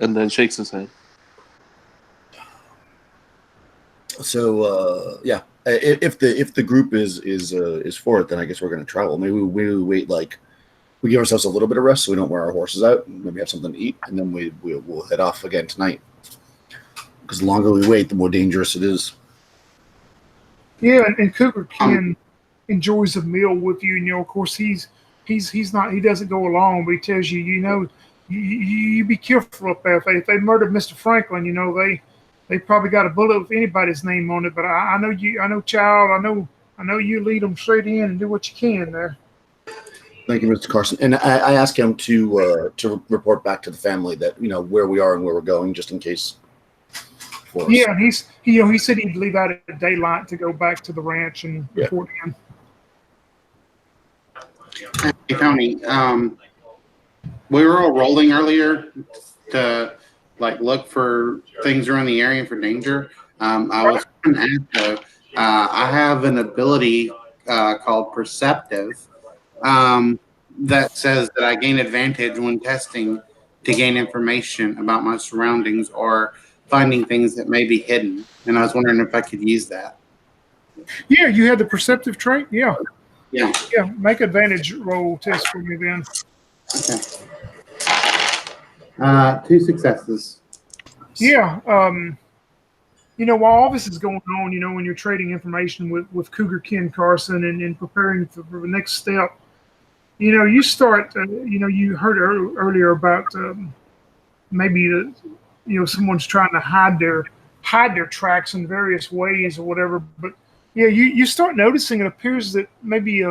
and then shakes his head. So yeah, if the group is for it, then I guess we're going to travel. Maybe we wait, like we give ourselves a little bit of rest so we don't wear our horses out, and maybe have something to eat, and then we'll head off again tonight. Because the longer we wait, the more dangerous it is. Yeah, and Cougar Ken enjoys a meal with you. And, you know, of course, he's not, he doesn't go along, but he tells you, you know, you be careful up there. If they murdered Mr. Franklin, you know, they probably got a bullet with anybody's name on it. But I know you, I know, child, I know you lead them straight in and do what you can there. Thank you, Mr. Carson. And I ask him to report back to the family that, you know, where we are and where we're going, just in case. Yeah, he said he'd leave out at daylight to go back to the ranch and report in. Hey, Tony, we were all rolling earlier to like look for things around the area for danger. I was going to ask though, I have an ability called Perceptive that says that I gain advantage when testing to gain information about my surroundings or finding things that may be hidden. And I was wondering if I could use that. Yeah, you had the perceptive trait? Yeah. Yeah. Yeah, make advantage roll test for me then. Okay. 2 successes. Yeah. You know, while all this is going on, you know, when you're trading information with Cougar Ken Carson and preparing for the next step, you know, you start, you know, you heard earlier about maybe, you know, someone's trying to hide their tracks in various ways or whatever. But yeah, you start noticing it appears that maybe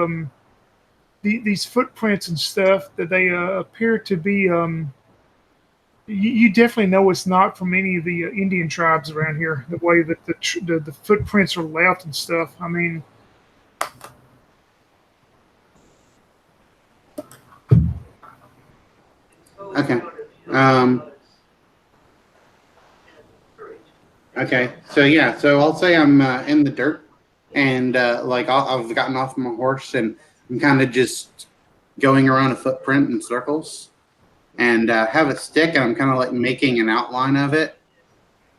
these footprints and stuff that they appear to be. You definitely know it's not from any of the Indian tribes around here. The way that the footprints are left and stuff. I mean. Okay. Okay. So yeah. So I'll say I'm in the dirt, and like I've gotten off my horse, and I'm kind of just going around a footprint in circles, and have a stick, and I'm kind of like making an outline of it,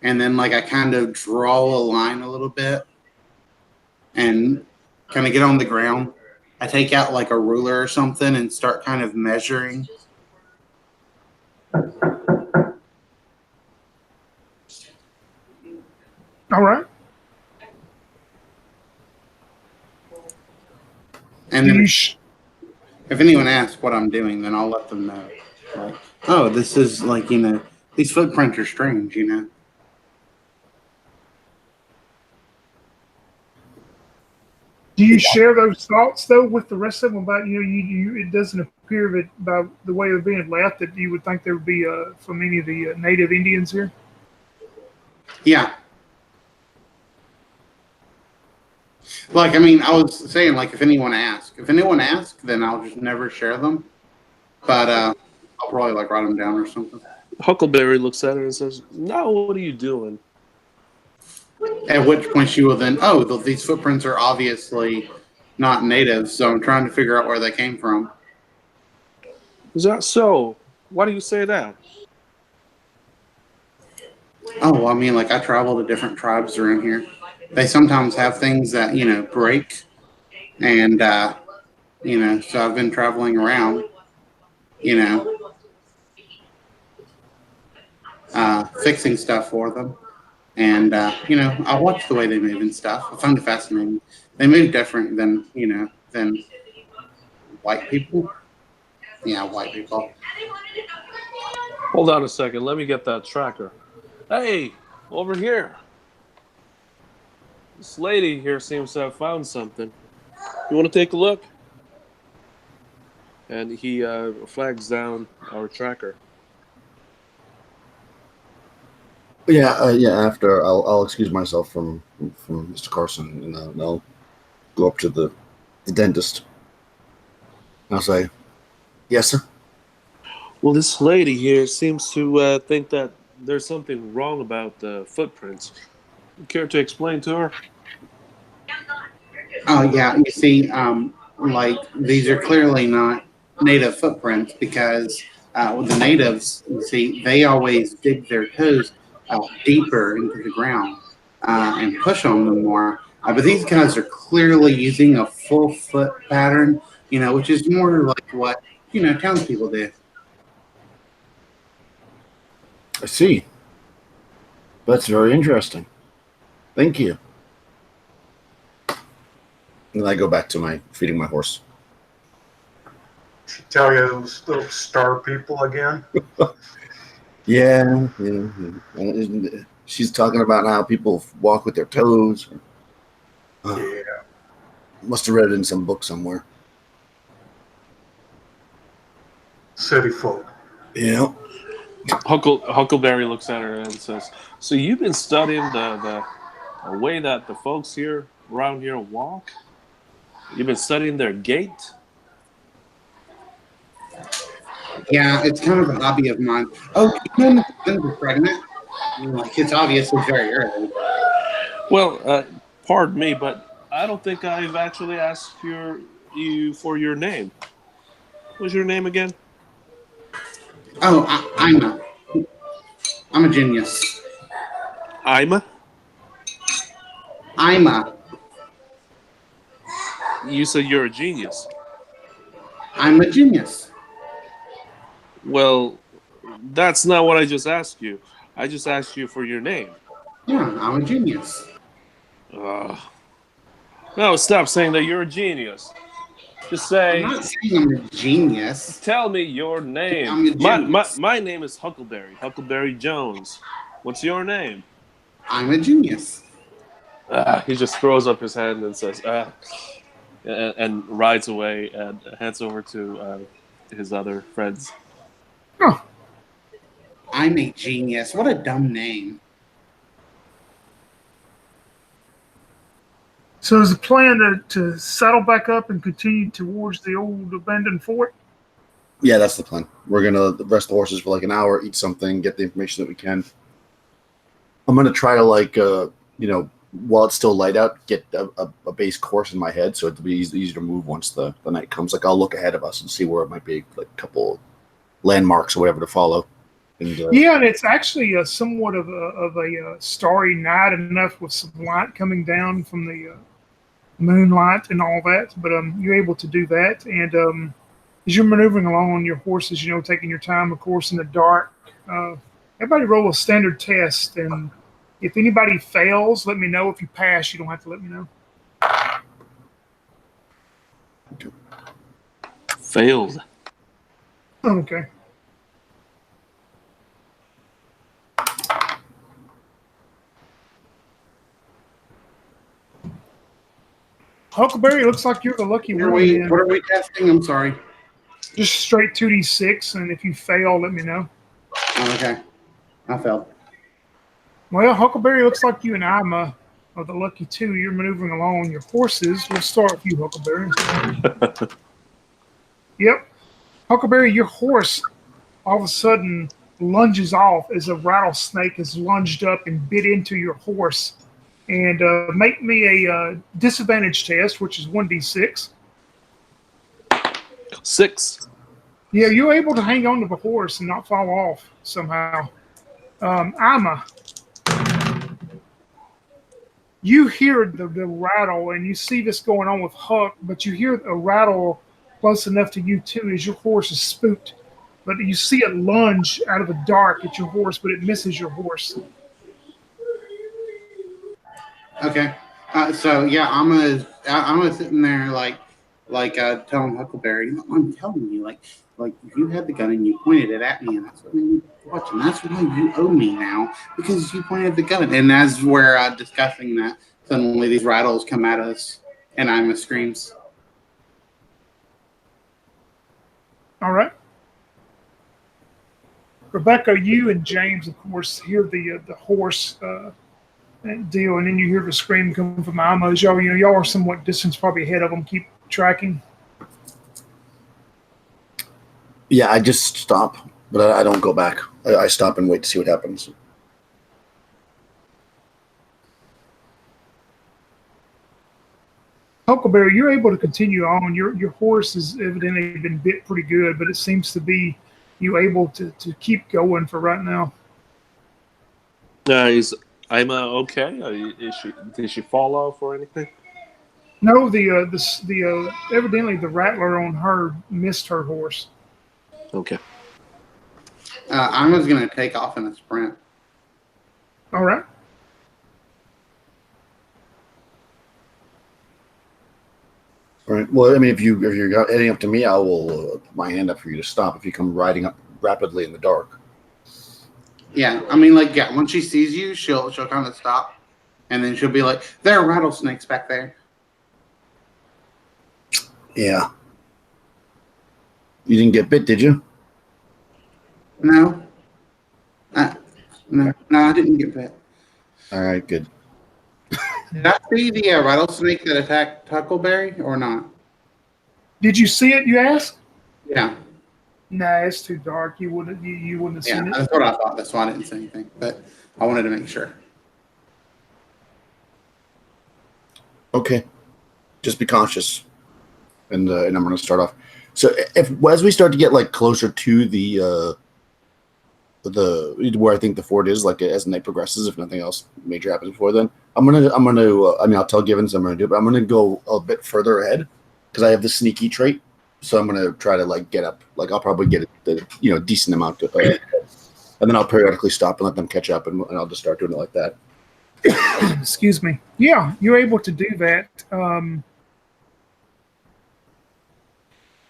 and then like I kind of draw a line a little bit, and kind of get on the ground. I take out like a ruler or something and start kind of measuring. All right. And then if anyone asks what I'm doing, then I'll let them know. Like, oh, this is like, you know, these footprints are strange, you know. Do you share those thoughts though with the rest of them about, you know, you it doesn't appear that by the way they're being left that you would think there would be from any of the native Indians here? Yeah. Like, I mean, I was saying, like, if anyone asks, then I'll just never share them. But I'll probably like write them down or something. Huckleberry looks at her and says, "Now, what are you doing?" At which point she will then, these footprints are obviously not native, so I'm trying to figure out where they came from. Is that so? Why do you say that? Oh, well, I mean, like, I travel to different tribes around here. They sometimes have things that, break. And, so I've been traveling around, fixing stuff for them. And, I watch the way they move and stuff. I find it fascinating. They move different than white people. Yeah, white people. Hold on a second. Let me get that tracker. Hey, over here. This lady here seems to have found something. You want to take a look? And he flags down our tracker. Yeah, After I'll excuse myself from Mr. Carson, and I'll go up to the dentist. I'll say, "Yes, sir." Well, this lady here seems to think that there's something wrong about the footprints. You care to explain to her? Oh, yeah. You see, like, these are clearly not native footprints because with the natives, you see, they always dig their toes deeper into the ground and push on them more. But these guys are clearly using a full foot pattern, which is more like what, townspeople do. I see. That's very interesting. Thank you. And I go back to feeding my horse. She tell you those little star people again? Yeah. And she's talking about how people walk with their toes. Yeah. Must have read it in some book somewhere. City folk. Yeah. Huckleberry looks at her and says, "So you've been studying the way that the folks here around here walk? You've been studying their gait?" Yeah, it's kind of a hobby of mine. Oh, you know Miss pregnant? Like, it's obviously very early. Well, pardon me, but I don't think I've actually asked you for your name. What's your name again? Oh, I'm a genius. Ima? You said you're a genius. I'm a genius. Well, that's not what I just asked you. I just asked you for your name. Yeah, I'm a genius. No, stop saying that you're a genius. Just say, I'm not saying I'm a genius. tell me your name. I'm a genius. My name is Huckleberry Jones. What's your name? I'm a genius. He just throws up his hand and says, and rides away and heads over to his other friends. Oh, I'm a genius. What a dumb name. so is the plan to saddle back up and continue towards the old abandoned fort? Yeah, that's the plan. We're gonna rest the horses for like an hour, eat something, get the information that we can. I'm gonna try to while it's still light out, get a base course in my head so it'll be easy to move once the night comes. Like, I'll look ahead of us and see where it might be, like a couple landmarks or whatever to follow. And, Yeah, and it's actually somewhat of a starry night, enough with some light coming down from the moonlight and all that. But you're able to do that, and as you're maneuvering along on your horses, taking your time, of course, in the dark. Everybody roll a standard test, and if anybody fails, let me know. If you pass, you don't have to let me know. Failed. Okay. Huckleberry, looks like you're the lucky What are one. we, Man. what are we testing? I'm sorry. Just straight 2d6, and if you fail, let me know. Oh, okay. I failed. Well, Huckleberry, looks like you and Ima of the lucky two, you're maneuvering along on your horses. We'll start with you, Huckleberry. Yep. Huckleberry, your horse all of a sudden lunges off as a rattlesnake is lunged up and bit into your horse. And make me a disadvantage test, which is 1d6. 6. Yeah, you're able to hang on to the horse and not fall off somehow. Ima, you hear the rattle and you see this going on with Huck, but you hear a rattle close enough to you too as your horse is spooked. But you see it lunge out of the dark at your horse, but it misses your horse. Okay. So yeah, I'm sitting there telling Huckleberry, I'm telling you, like you had the gun and you pointed it at me, and that's what made me watch, and that's why you owe me now because you pointed the gun. And as we're discussing that, suddenly these rattles come at us, and Ima screams. All right. Rebecca, you and James, of course, hear the horse deal, and then you hear the scream coming from Ima. As y'all are somewhat distance, probably ahead of them. Keep tracking. Yeah, I just stop, but I don't go back. I stop and wait to see what happens. Huckleberry, you're able to continue on. Your horse has evidently been bit pretty good, but it seems to be you able to keep going for right now. Is Ima okay? Did she fall off or anything? No, the evidently the rattler on her missed her horse. Okay. Ima's going to take off in a sprint. All right. All right. Well, I mean, if you're heading up to me, I will put my hand up for you to stop if you come riding up rapidly in the dark. Yeah, I mean, when she sees you, she'll kind of stop, and then she'll be like, "There are rattlesnakes back there." Yeah. You didn't get bit, did you? No. No, I didn't get bit. All right, good. Did I see the rattlesnake that attacked Huckleberry or not? Did you see it? You asked. Yeah. Nah, it's too dark. You wouldn't have Yeah, seen it. that's what I thought. That's why I didn't say anything. But I wanted to make sure. Okay. Just be conscious, and I'm going to start off. So, as we start to get closer to the where I think the fort is, as the night progresses, if nothing else major happens before then, I'm gonna. I mean, I'll tell Givens I'm gonna do it, but I'm gonna go a bit further ahead because I have the sneaky trait. So I'm gonna try to get up. I'll probably get a decent amount of, and then I'll periodically stop and let them catch up, and I'll just start doing it like that. Excuse me. Yeah, you're able to do that.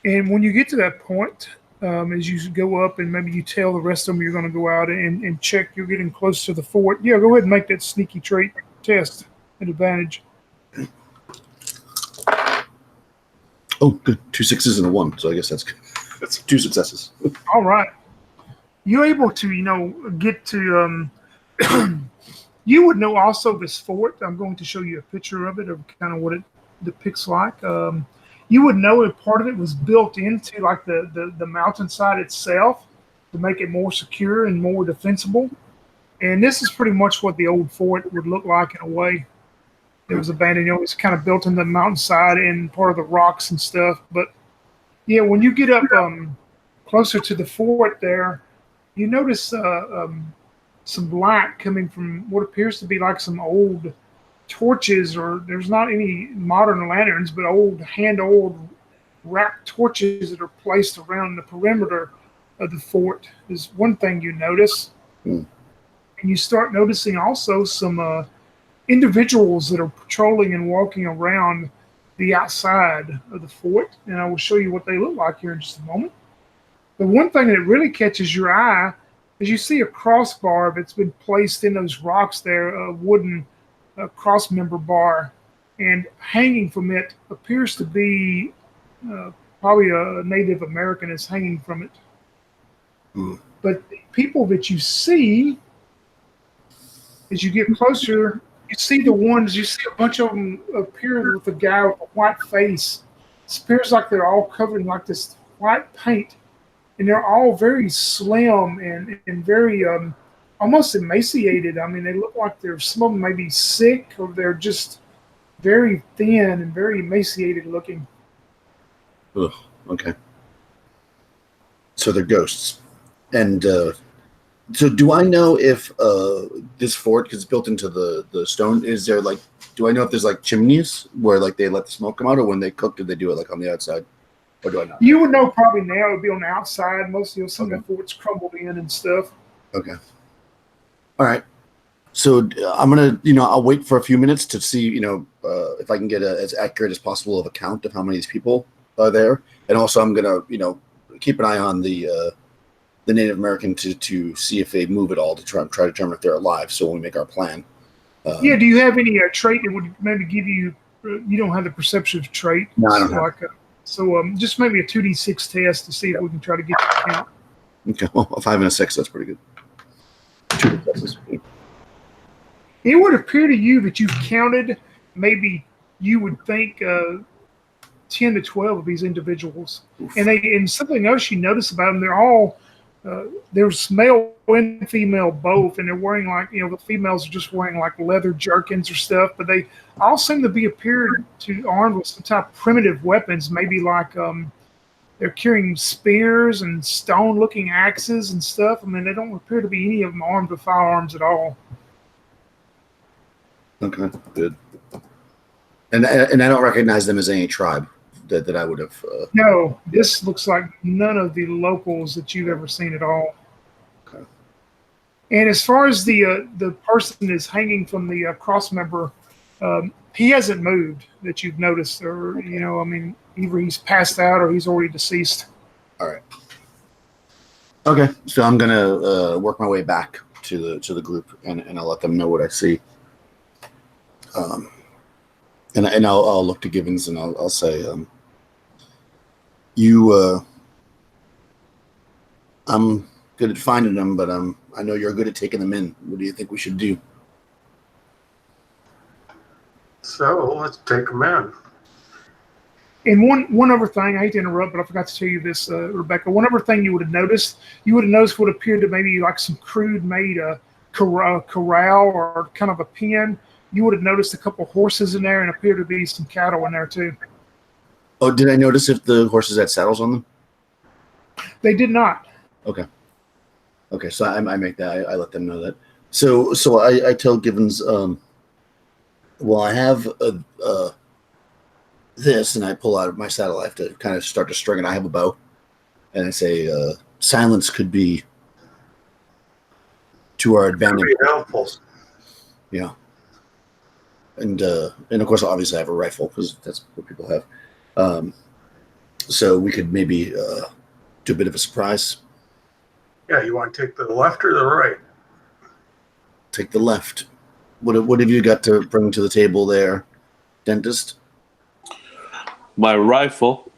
And when you get to that point, as you go up and maybe you tell the rest of them you're going to go out and check, you're getting close to the fort. Yeah, go ahead and make that sneaky trait test at advantage. Oh, good. 2 6s and a 1. So I guess that's good. That's 2 successes. All right. You're able to, get to, you would know also this fort. I'm going to show you a picture of it, of kind of what it depicts like. You would know that part of it was built into the mountainside itself to make it more secure and more defensible. And this is pretty much what the old fort would look like in a way. It was abandoned. It was kind of built in the mountainside and part of the rocks and stuff. But yeah, when you get up closer to the fort there, you notice some light coming from what appears to be like some old torches, or there's not any modern lanterns, but old hand-oiled wrapped torches that are placed around the perimeter of the fort is one thing you notice. And you start noticing also some individuals that are patrolling and walking around the outside of the fort, and I will show you what they look like here in just a moment. The one thing that really catches your eye is you see a crossbar that's been placed in those rocks there, a wooden cross member bar, and hanging from it appears to be probably a Native American is hanging from it. But the people that you see as you get closer You see the ones, you see a bunch of them appear with a guy with a white face. It appears like they're all covered in like this white paint, and they're all very slim and very almost emaciated. I mean, they look like they're some of them may be sick or they're just very thin and very emaciated looking. Ugh, okay. So they're ghosts. And so do I know if this fort, because it's built into the stone, is there like, do I know if there's like chimneys where like they let the smoke come out, or when they cook, do they do it like on the outside? Or do I not? You would know probably now it would be on the outside. Most of some of the forts crumbled in and stuff. Okay. All right. So I'm gonna, I'll wait for a few minutes to see, if I can get as accurate as possible of a count of how many of these people are there, and also I'm gonna, keep an eye on the Native American to see if they move at all to try to determine if they're alive. So when we make our plan. Yeah. Do you have any trait that would maybe give you? You don't have the perceptive trait. No, I don't have. So just maybe a 2d6 test to see if we can try to get the count. Okay. Well, a 5 and a 6. That's pretty good. 2 successes. It would appear to you that you've counted maybe you would think 10 to 12 of these individuals. And something else you notice about them, they're all, there's male and female both, and they're wearing like, the females are just wearing like leather jerkins or stuff, but they all seem to be appeared to armed with some type of primitive weapons, maybe like they're carrying spears and stone-looking axes and stuff. I mean, they don't appear to be any of them armed with firearms at all. Okay, good. And I don't recognize them as any tribe that I would have. No, this looks like none of the locals that you've ever seen at all. Okay. And as far as the person is hanging from the cross member, he hasn't moved that you've noticed, or I mean, either he's passed out or he's already deceased. All right. Okay, so I'm gonna work my way back to the group, and I'll let them know what I see. And I'll look to Givens and I'll say, I'm good at finding them, but I know you're good at taking them in. What do you think we should do? So let's take them in. And one other thing, I hate to interrupt, but I forgot to tell you this, Rebecca. One other thing you would have noticed what appeared to maybe like some crude made corral or kind of a pen. You would have noticed a couple horses in there and appear to be some cattle in there too. Oh, did I notice if the horses had saddles on them? They did not. Okay. Okay, so I make that. I let them know that. So I tell Givens, well, I have this, and I pull out my saddle. I have to kind of start to string it. I have a bow, and I say, silence could be to our advantage. Very helpful. Yeah. And of course, obviously, I have a rifle because that's what people have. So we could maybe do a bit of a surprise. Yeah, you want to take the left or the right? Take the left. What have you got to bring to the table there, dentist? My rifle.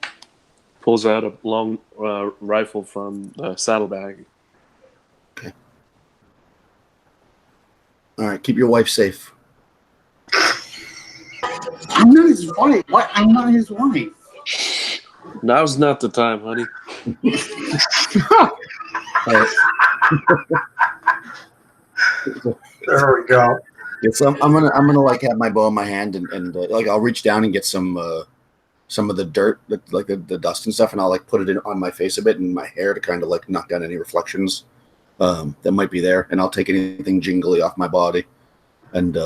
Pulls out a long rifle from the saddlebag. Okay. All right, keep your wife safe. I'm not his wife. What? I'm not his wife. Now's not the time, honey. There we go. Yeah, so I'm gonna like have my bow in my hand and like I'll reach down and get some of the dirt, like the dust and stuff, and I'll like put it on my face a bit and my hair to kind of like knock down any reflections that might be there, and I'll take anything jingly off my body and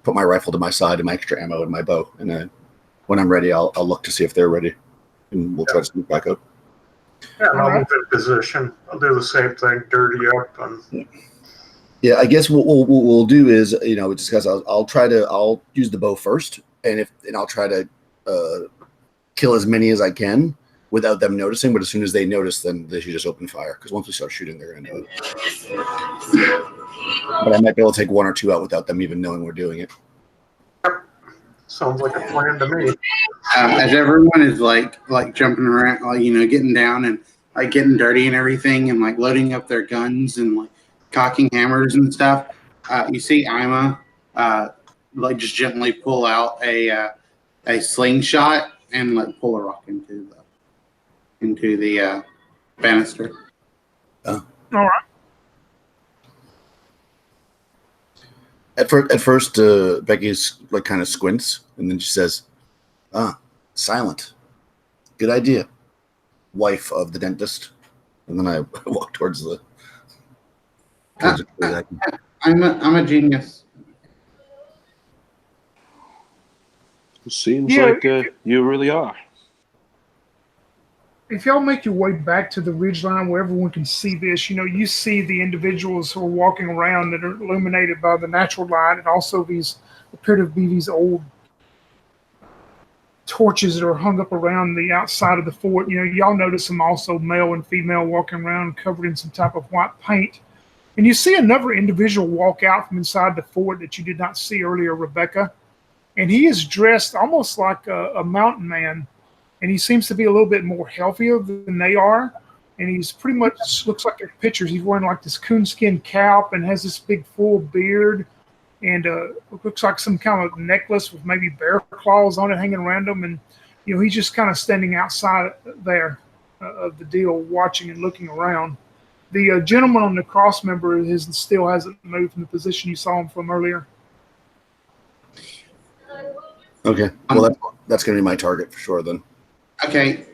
put my rifle to my side and my extra ammo and my bow, and then when I'm ready, I'll look to see if they're ready, and we'll try to sneak back up. Yeah, and I'll move in position. I'll do the same thing, dirty up. And yeah, I guess what we'll do is, just because I'll use the bow first, and I'll try to kill as many as I can without them noticing. But as soon as they notice, then they should just open fire, because once we start shooting, they're going to know it. But I might be able to take one or two out without them even knowing we're doing it. Sounds like a plan to me. As everyone is like jumping around, like, getting down and like getting dirty and everything, and like loading up their guns and like cocking hammers and stuff, you see Ima like just gently pull out a slingshot and like pull a rock into the banister. All right. At first, Becky's like kind of squints, and then she says, silent. Good idea, wife of the dentist." And then I walk towards the. I'm a genius. Seems like you really are. If y'all make your way back to the ridgeline where everyone can see this, you see the individuals who are walking around that are illuminated by the natural light, and also these appear to be these old torches that are hung up around the outside of the fort. Y'all notice them also, male and female, walking around covered in some type of white paint. And you see another individual walk out from inside the fort that you did not see earlier, Rebecca. And he is dressed almost like a mountain man. And he seems to be a little bit more healthier than they are. And he's pretty much looks like their pictures. He's wearing like this coonskin cap and has this big full beard. And looks like some kind of necklace with maybe bear claws on it hanging around him. And, he's just kind of standing outside there of the deal, watching and looking around. The gentleman on the cross member still hasn't moved from the position you saw him from earlier. Okay. Well, that's going to be my target for sure then. Okay.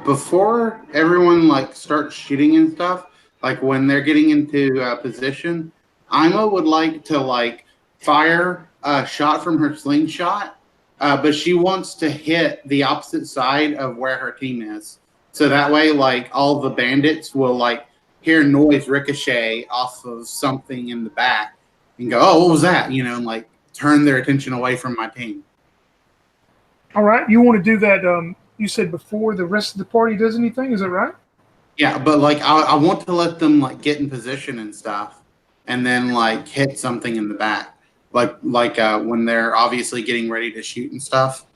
Before everyone like starts shooting and stuff, like when they're getting into position, Ima would like to like fire a shot from her slingshot, but she wants to hit the opposite side of where her team is. So that way, like all the bandits will like hear noise ricochet off of something in the back and go, "Oh, what was that?" And like turn their attention away from my team. All right. You want to do that, you said before the rest of the party does anything, is that right? Yeah, but like I want to let them like get in position and stuff, and then like hit something in the back, like when they're obviously getting ready to shoot and stuff.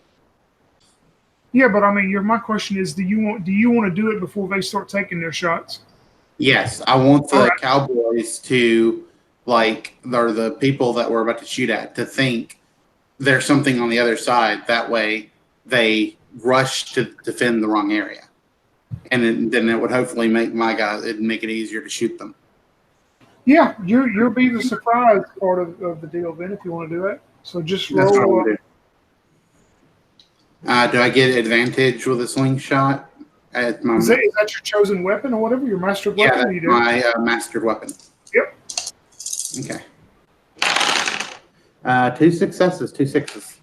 Yeah, but I mean, my question is, do you want to do it before they start taking their shots? Yes, I want the cowboys to like, or the people that we're about to shoot at, to think there's something on the other side. That way, they rush to defend the wrong area, and then it would hopefully make my guys. It'd make it easier to shoot them. Yeah, you'll be the surprise part of the deal then if you want to do it. So just roll. That's what I would do. Do I get advantage with a slingshot? Is that your chosen weapon or whatever? Your mastered weapon? Yeah, that's my mastered weapon. Yep. Okay. 2 successes, 2 sixes.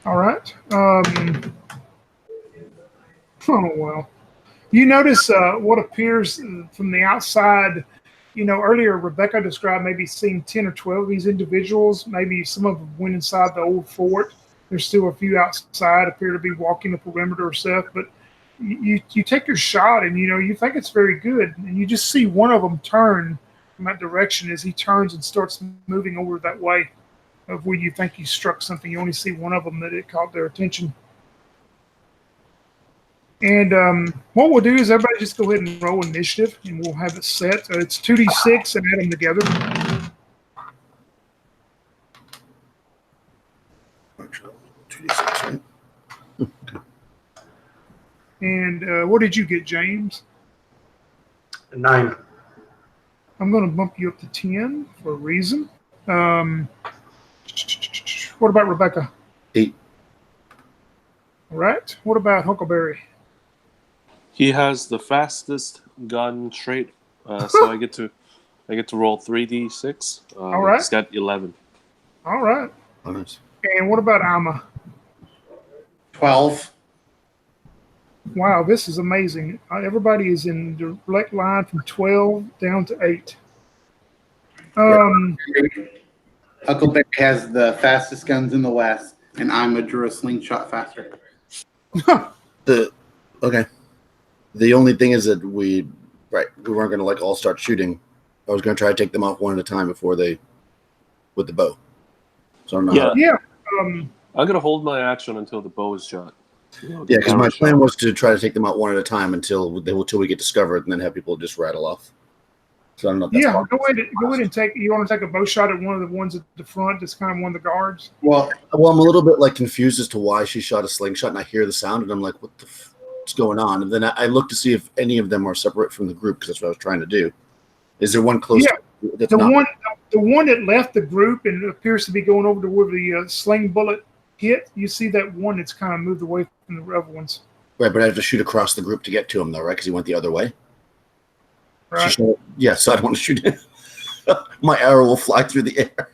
All right. Oh, well. You notice what appears from the outside. Earlier Rebecca described maybe seeing 10 or 12 of these individuals. Maybe some of them went inside the old fort. There's still a few outside, appear to be walking the perimeter or stuff. But you take your shot and, you think it's very good. And you just see one of them turn from that direction as he turns and starts moving over that way of where you think you struck something. You only see one of them that it caught their attention. And what we'll do is everybody just go ahead and roll initiative, and we'll have it set. It's 2d6 and add them together. Actually, 2d6, right? And what did you get, James? 9. I'm going to bump you up to 10 for a reason. What about Rebecca? 8. All right. What about Huckleberry? He has the fastest gun trait, so I get to roll 3d6. All right. He's got 11. All right. Nice. And what about Ima? 12. Wow, this is amazing. Everybody is in direct line from 12 down to 8. Huckleberry has the fastest guns in the West, and Ima drew a slingshot faster. Okay. The only thing is that we weren't going to like all start shooting. I was going to try to take them off one at a time before they with the bow. So I'm not. Yeah. I'm gonna hold my action until the bow is shot. Yeah, because my plan was to try to take them out one at a time until we get discovered, and then have people just rattle off. So I don't know if that's Yeah, possible. go ahead and take. You want to take a bow shot at one of the ones at the front? That's kind of one of the guards. Well, I'm a little bit like confused as to why she shot a slingshot, and I hear the sound, and I'm like, what's going on? And then I look to see if any of them are separate from the group because that's what I was trying to do. Is there one close? Yeah, That's the not. one that left the group and appears to be going over to where the sling bullet hit. You see that one that's kind of moved away from the other ones. Right, but I have to shoot across the group to get to him, though, right? Because he went the other way. Right. Yeah, so I don't want to shoot him. My arrow will fly through the air.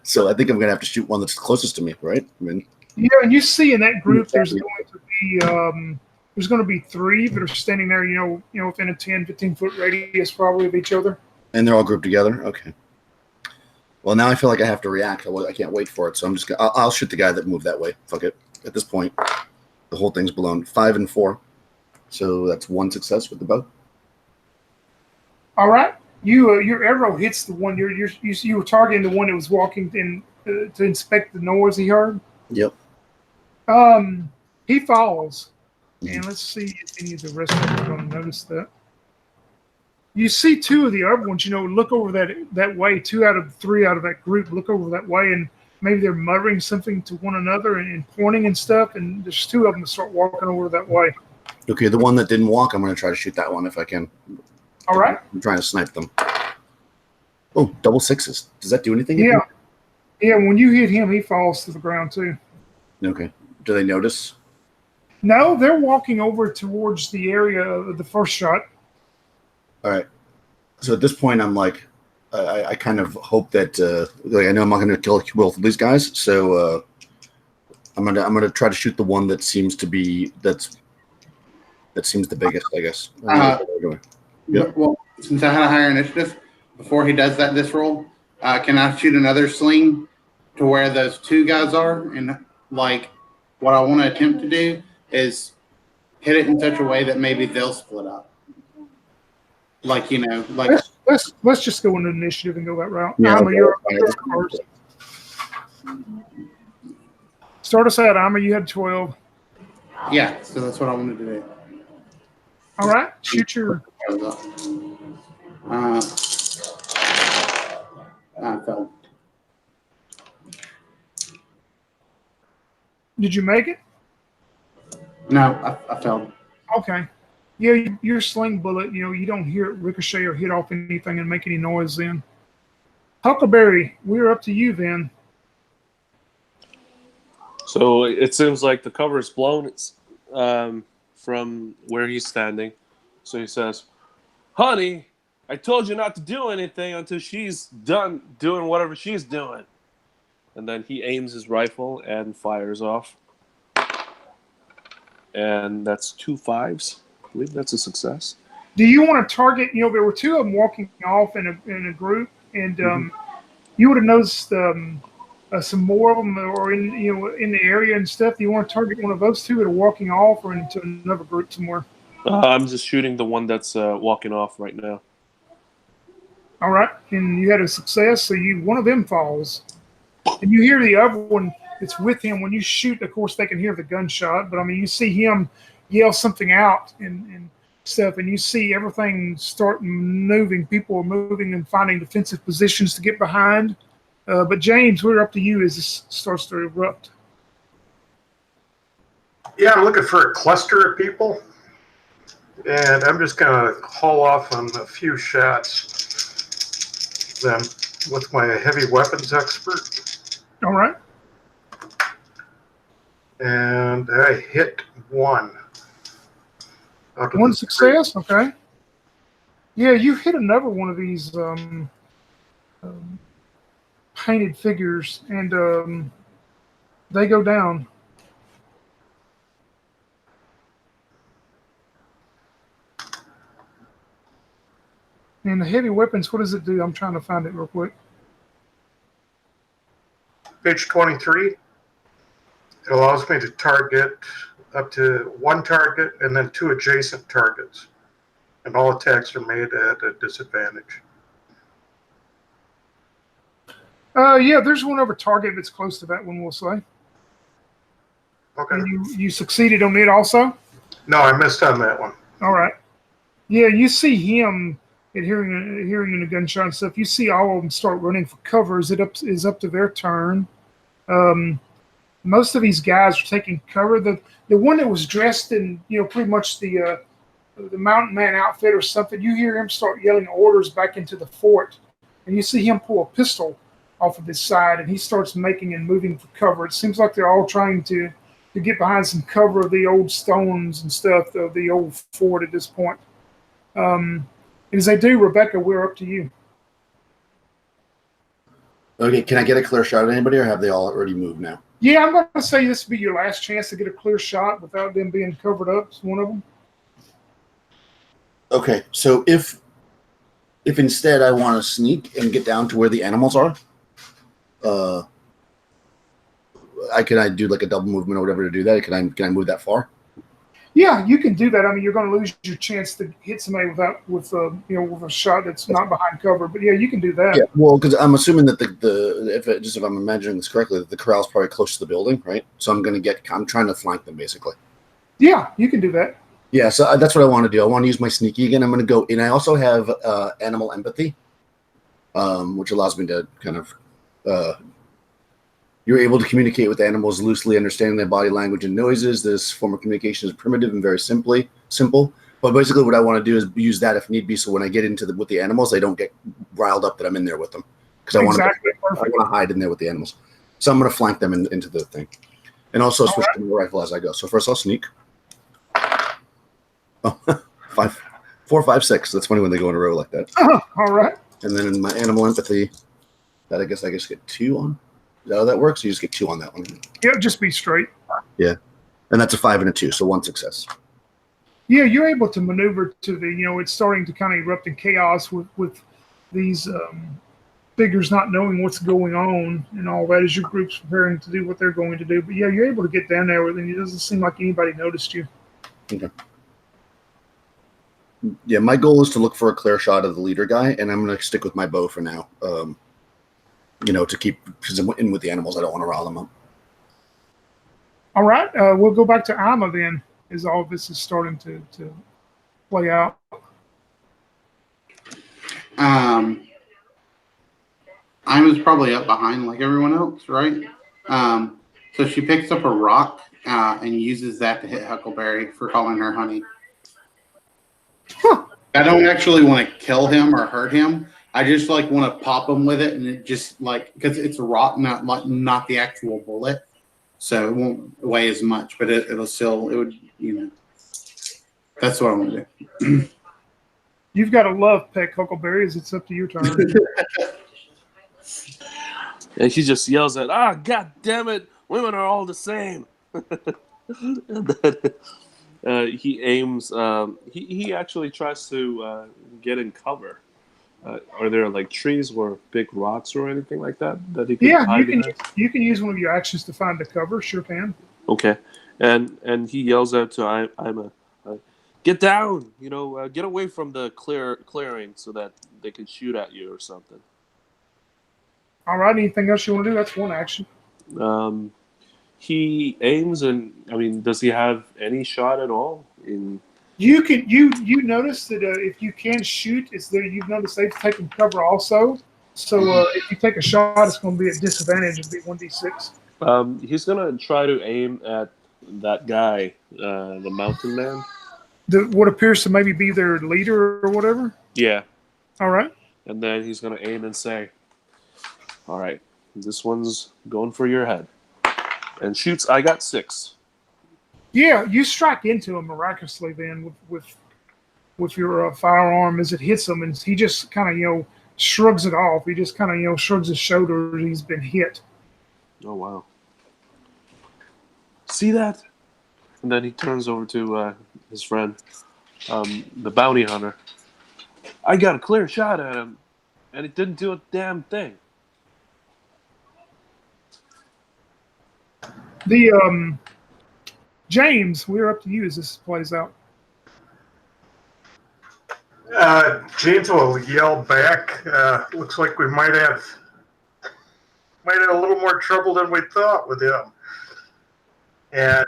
So I think I'm going to have to shoot one that's closest to me, right? I mean, yeah, and you see in that group there's going to be 3 that are standing there, within a 10, 15-foot radius probably of each other. and they're all grouped together. Okay. Well, now I feel like I have to react. I can't wait for it, so I'm just gonna. I'll shoot the guy that moved that way. Fuck it. At this point, the whole thing's blown. 5 and 4, so that's 1 success with the bow. All right. Your arrow hits the one you were targeting the one that was walking in to inspect the noise he heard. Yep. He falls, and let's see if any of the rest of them are going to notice that. You see 2 of the other ones, look over that way. 2 out of 3 out of that group look over that way, and maybe they're muttering something to one another and pointing and stuff. And there's 2 of them that start walking over that way. Okay, the one that didn't walk, I'm going to try to shoot that one if I can. All right. I'm trying to snipe them. Oh, double 6s. Does that do anything? Yeah. Yeah, when you hit him, he falls to the ground too. Okay. Do they notice? No, they're walking over towards the area of the first shot. All right. So at this point, I'm like, I kind of hope that I know I'm not going to kill both of these guys, so I'm gonna try to shoot the one that seems to be that seems the biggest, I guess. Yep. Well, since I had a higher initiative, before he does this roll, can I shoot another sling to where those 2 guys are? And like, what I want to attempt to do is hit it in such a way that maybe they'll split up. Like, Let's just go into initiative and go that route. Yeah, Alma, okay. you're up first. Start us out, Alma. You had 12. yeah. So that's what I wanted to do. All right, shoot your. I fell. Did you make it? No, I fell. Okay. Yeah, your sling bullet, you don't hear it ricochet or hit off anything and make any noise then. Huckleberry, we're up to you then. So it seems like the cover is blown from where he's standing. So he says, "Honey, I told you not to do anything until she's done doing whatever she's doing." And then he aims his rifle and fires off. And that's 2 5s. I believe that's a success. Do you want to target, there were 2 of them walking off in a group, and you would have noticed some more of them or in the area and stuff. Do you want to target one of those 2 that are walking off or into another group somewhere? I'm just shooting the one that's walking off right now. All right, and you had a success, so one of them falls. And you hear the other one that's with him. When you shoot, of course, they can hear the gunshot, but you see him yell something out and stuff, and you see everything start moving. People are moving and finding defensive positions to get behind. But James, we're up to you as this starts to erupt. Yeah, I'm looking for a cluster of people, and I'm just going to haul off on a few shots then with my heavy weapons expert. All right. And I hit 1. Out of 1 the success, okay. Yeah, you hit another one of these painted figures, and they go down. And the heavy weapons, what does it do? I'm trying to find it real quick. Page 23. It allows me to target up to 1 target and then 2 adjacent targets. And all attacks are made at a disadvantage. Yeah, there's one over target that's close to that one, we'll say. Okay. And you succeeded on it also? No, I missed on that one. All right. Yeah, you see him at hearing the gunshot and stuff. You see all of them start running for cover. Is up to their turn. Most of these guys are taking cover. The one that was dressed in pretty much the mountain man outfit or something, you hear him start yelling orders back into the fort, and you see him pull a pistol off of his side, and he starts making and moving for cover. It seems like they're all trying to get behind some cover of the old stones and stuff of the old fort at this point. And as they do, Rebecca, we're up to you. Okay, can I get a clear shot at anybody, or have they all already moved now? Yeah, I'm going to say this would be your last chance to get a clear shot without them being covered up. It's one of them. Okay, so if instead I want to sneak and get down to where the animals are, can I do like a double movement or whatever to do that? Can I move that far? Yeah, you can do that. I mean, you're going to lose your chance to hit somebody with a shot that's not behind cover. But yeah, you can do that. Yeah, well, because I'm assuming that if I'm imagining this correctly, that the corral's probably close to the building, right? So I'm trying to flank them basically. Yeah, you can do that. Yeah, so that's what I want to do. I want to use my sneaky again. I'm going to go, and I also have animal empathy, which allows me to kind of. You're able to communicate with animals loosely, understanding their body language and noises. This form of communication is primitive and very simple. But basically, what I want to do is use that if need be. So when I get with the animals, they don't get riled up that I'm in there with them, because I want to hide in there with the animals. So I'm going to flank them into the thing, and also switch to the rifle as I go. So first I'll sneak. Oh, 5, 4, 5, 6. That's funny when they go in a row like that. All right. And then in my animal empathy, that I guess get 2 on. Is that how that works? You just get 2 on that one. Yeah, just be straight. Yeah, and that's a 5 and a 2, so 1 success. Yeah, you're able to maneuver to the. It's starting to kind of erupt in chaos with these figures not knowing what's going on and all that as your group's preparing to do what they're going to do. But yeah, you're able to get down there, and it doesn't seem like anybody noticed you. Okay. Yeah, my goal is to look for a clear shot of the leader guy, and I'm going to stick with my bow for now. To keep, because I'm in with the animals, I don't want to rile them up. All right, we'll go back to Alma then, as all this is starting to play out. I was probably up behind like everyone else, right? So she picks up a rock and uses that to hit Huckleberry for calling her honey. Huh. I don't actually want to kill him or hurt him. I just want to pop him with it, and it just because it's a rock, not the actual bullet, so it won't weigh as much, but it would that's what I want to do. You've got a love peck, Huckleberries. It's up to your turn. And she just yells at, God damn it, women are all the same. And then he aims, he actually tries to get in cover. Are there like trees or big rocks or anything like that he can hide behind? You can use one of your actions to find the cover. Sure can. Okay, and he yells out to Ima, get down, get away from the clearing so that they can shoot at you or something. All right. Anything else you want to do? That's one action. He aims, and does he have any shot at all? You notice that if you can shoot, it's there. You've noticed they've taken cover also. So if you take a shot, it's going to be a disadvantage. It'll be 1d6. He's going to try to aim at that guy, the mountain man. What appears to maybe be their leader or whatever? Yeah. All right. And then he's going to aim and say, all right, this one's going for your head. And shoots, I got 6. Yeah, you strike into him miraculously then with your firearm as it hits him, and he just kind of shrugs it off. He just kind of shrugs his shoulders. He's been hit. Oh wow! See that? And then he turns over to his friend, the bounty hunter. I got a clear shot at him, and it didn't do a damn thing. James, we're up to you as this plays out. James will yell back. Looks like we might have a little more trouble than we thought with him. And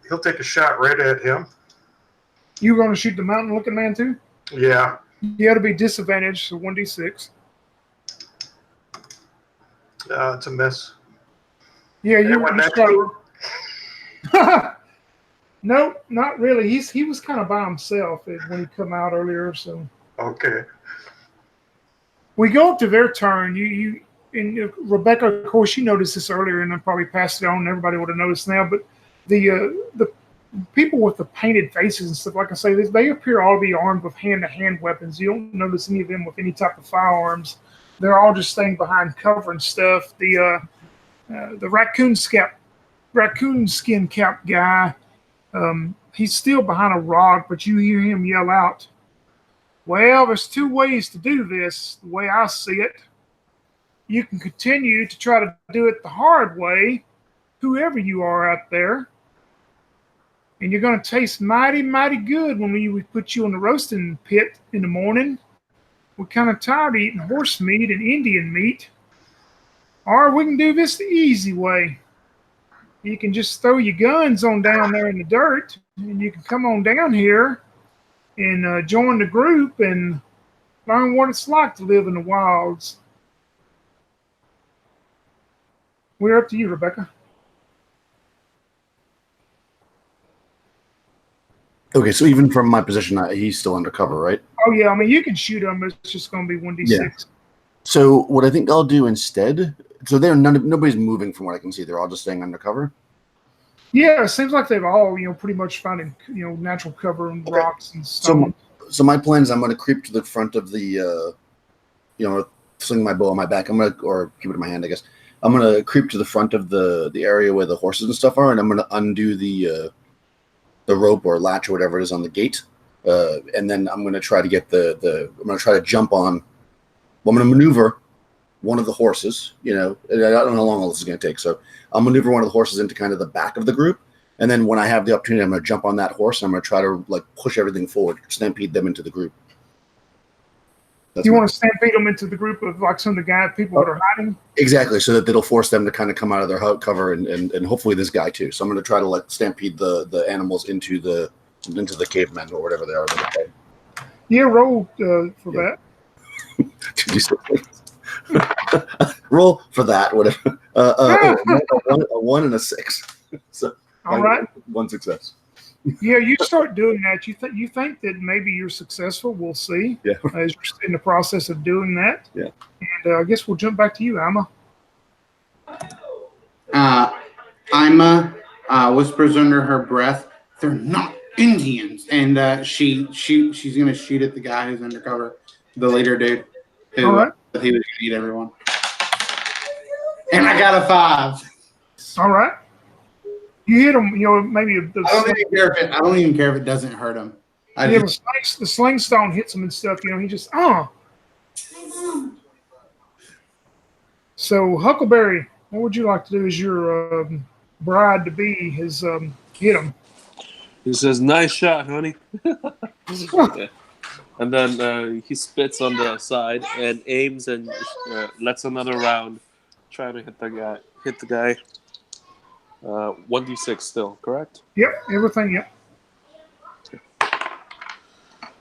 he'll take a shot right at him. You going to shoot the mountain-looking man too? Yeah. You got to be disadvantaged, so 1d6. It's a miss. Yeah, Anyone you next start. to him? Nope, not really. He was kind of by himself when he come out earlier. So Okay. we go up to their turn. And Rebecca, of course, you noticed this earlier, and I probably passed it on. Everybody would have noticed now. But the people with the painted faces and stuff, like I say, they appear all to be armed with hand-to-hand weapons. You don't notice any of them with any type of firearms. They're all just staying behind cover and stuff. The raccoon skin cap guy. He's still behind a rock, but you hear him yell out, "Well, there's two ways to do this, the way I see it. You can continue to try to do it the hard way, whoever you are out there, and you're going to taste mighty, mighty good when we put you in the roasting pit in the morning. We're kind of tired of eating horse meat and Indian meat. Or we can do this the easy way. You can just throw your guns on down there in the dirt, and you can come on down here and join the group and learn what it's like to live in the wilds." We're up to you, Rebecca. Okay, so even from my position, he's still undercover, right? Oh, yeah. I mean, you can shoot him. It's just going to be 1d6. Yeah. So what I think I'll do instead, so nobody's moving from what I can see. They're all just staying undercover. Yeah, it seems like they've all, pretty much finding, natural cover and rocks and stone. So my plan is I'm going to creep to the front of the, sling my bow on my back. Or keep it in my hand, I guess. I'm going to creep to the front of the area where the horses and stuff are, and I'm going to undo the rope or latch or whatever it is on the gate, and then I'm going to try to get I'm going to try to jump on. Well, I'm going to maneuver one of the horses. I don't know how long all this is going to take, so I'll maneuver one of the horses into kind of the back of the group, and then when I have the opportunity, I'm going to jump on that horse. And I'm going to try to push everything forward, stampede them into the group. You want to stampede them into the group of some of the people that are hiding? Exactly, so that it'll force them to kind of come out of their cover and hopefully this guy too. So I'm going to try to stampede the animals into the cavemen or whatever they are. Yeah, roll for that. Roll for that. Whatever. A 1 and a 6. So all right. 1 success. Yeah, you start doing that. You think that maybe you're successful. We'll see. Yeah. As you're in the process of doing that. Yeah. And I guess we'll jump back to you, Alma. Alma whispers under her breath, "They're not Indians," and she's gonna shoot at the guy who's undercover, the leader dude, who All right. he was gonna eat everyone. And I got a 5. All right. You hit him, maybe I don't even care if it doesn't hurt him. The sling stone hits him and stuff. He just So Huckleberry, what would you like to do as your bride to be has hit him? He says, "Nice shot, honey." And then he spits on the side and aims and lets another round try to hit the guy. 1d6 still, correct? Yep, everything, yep.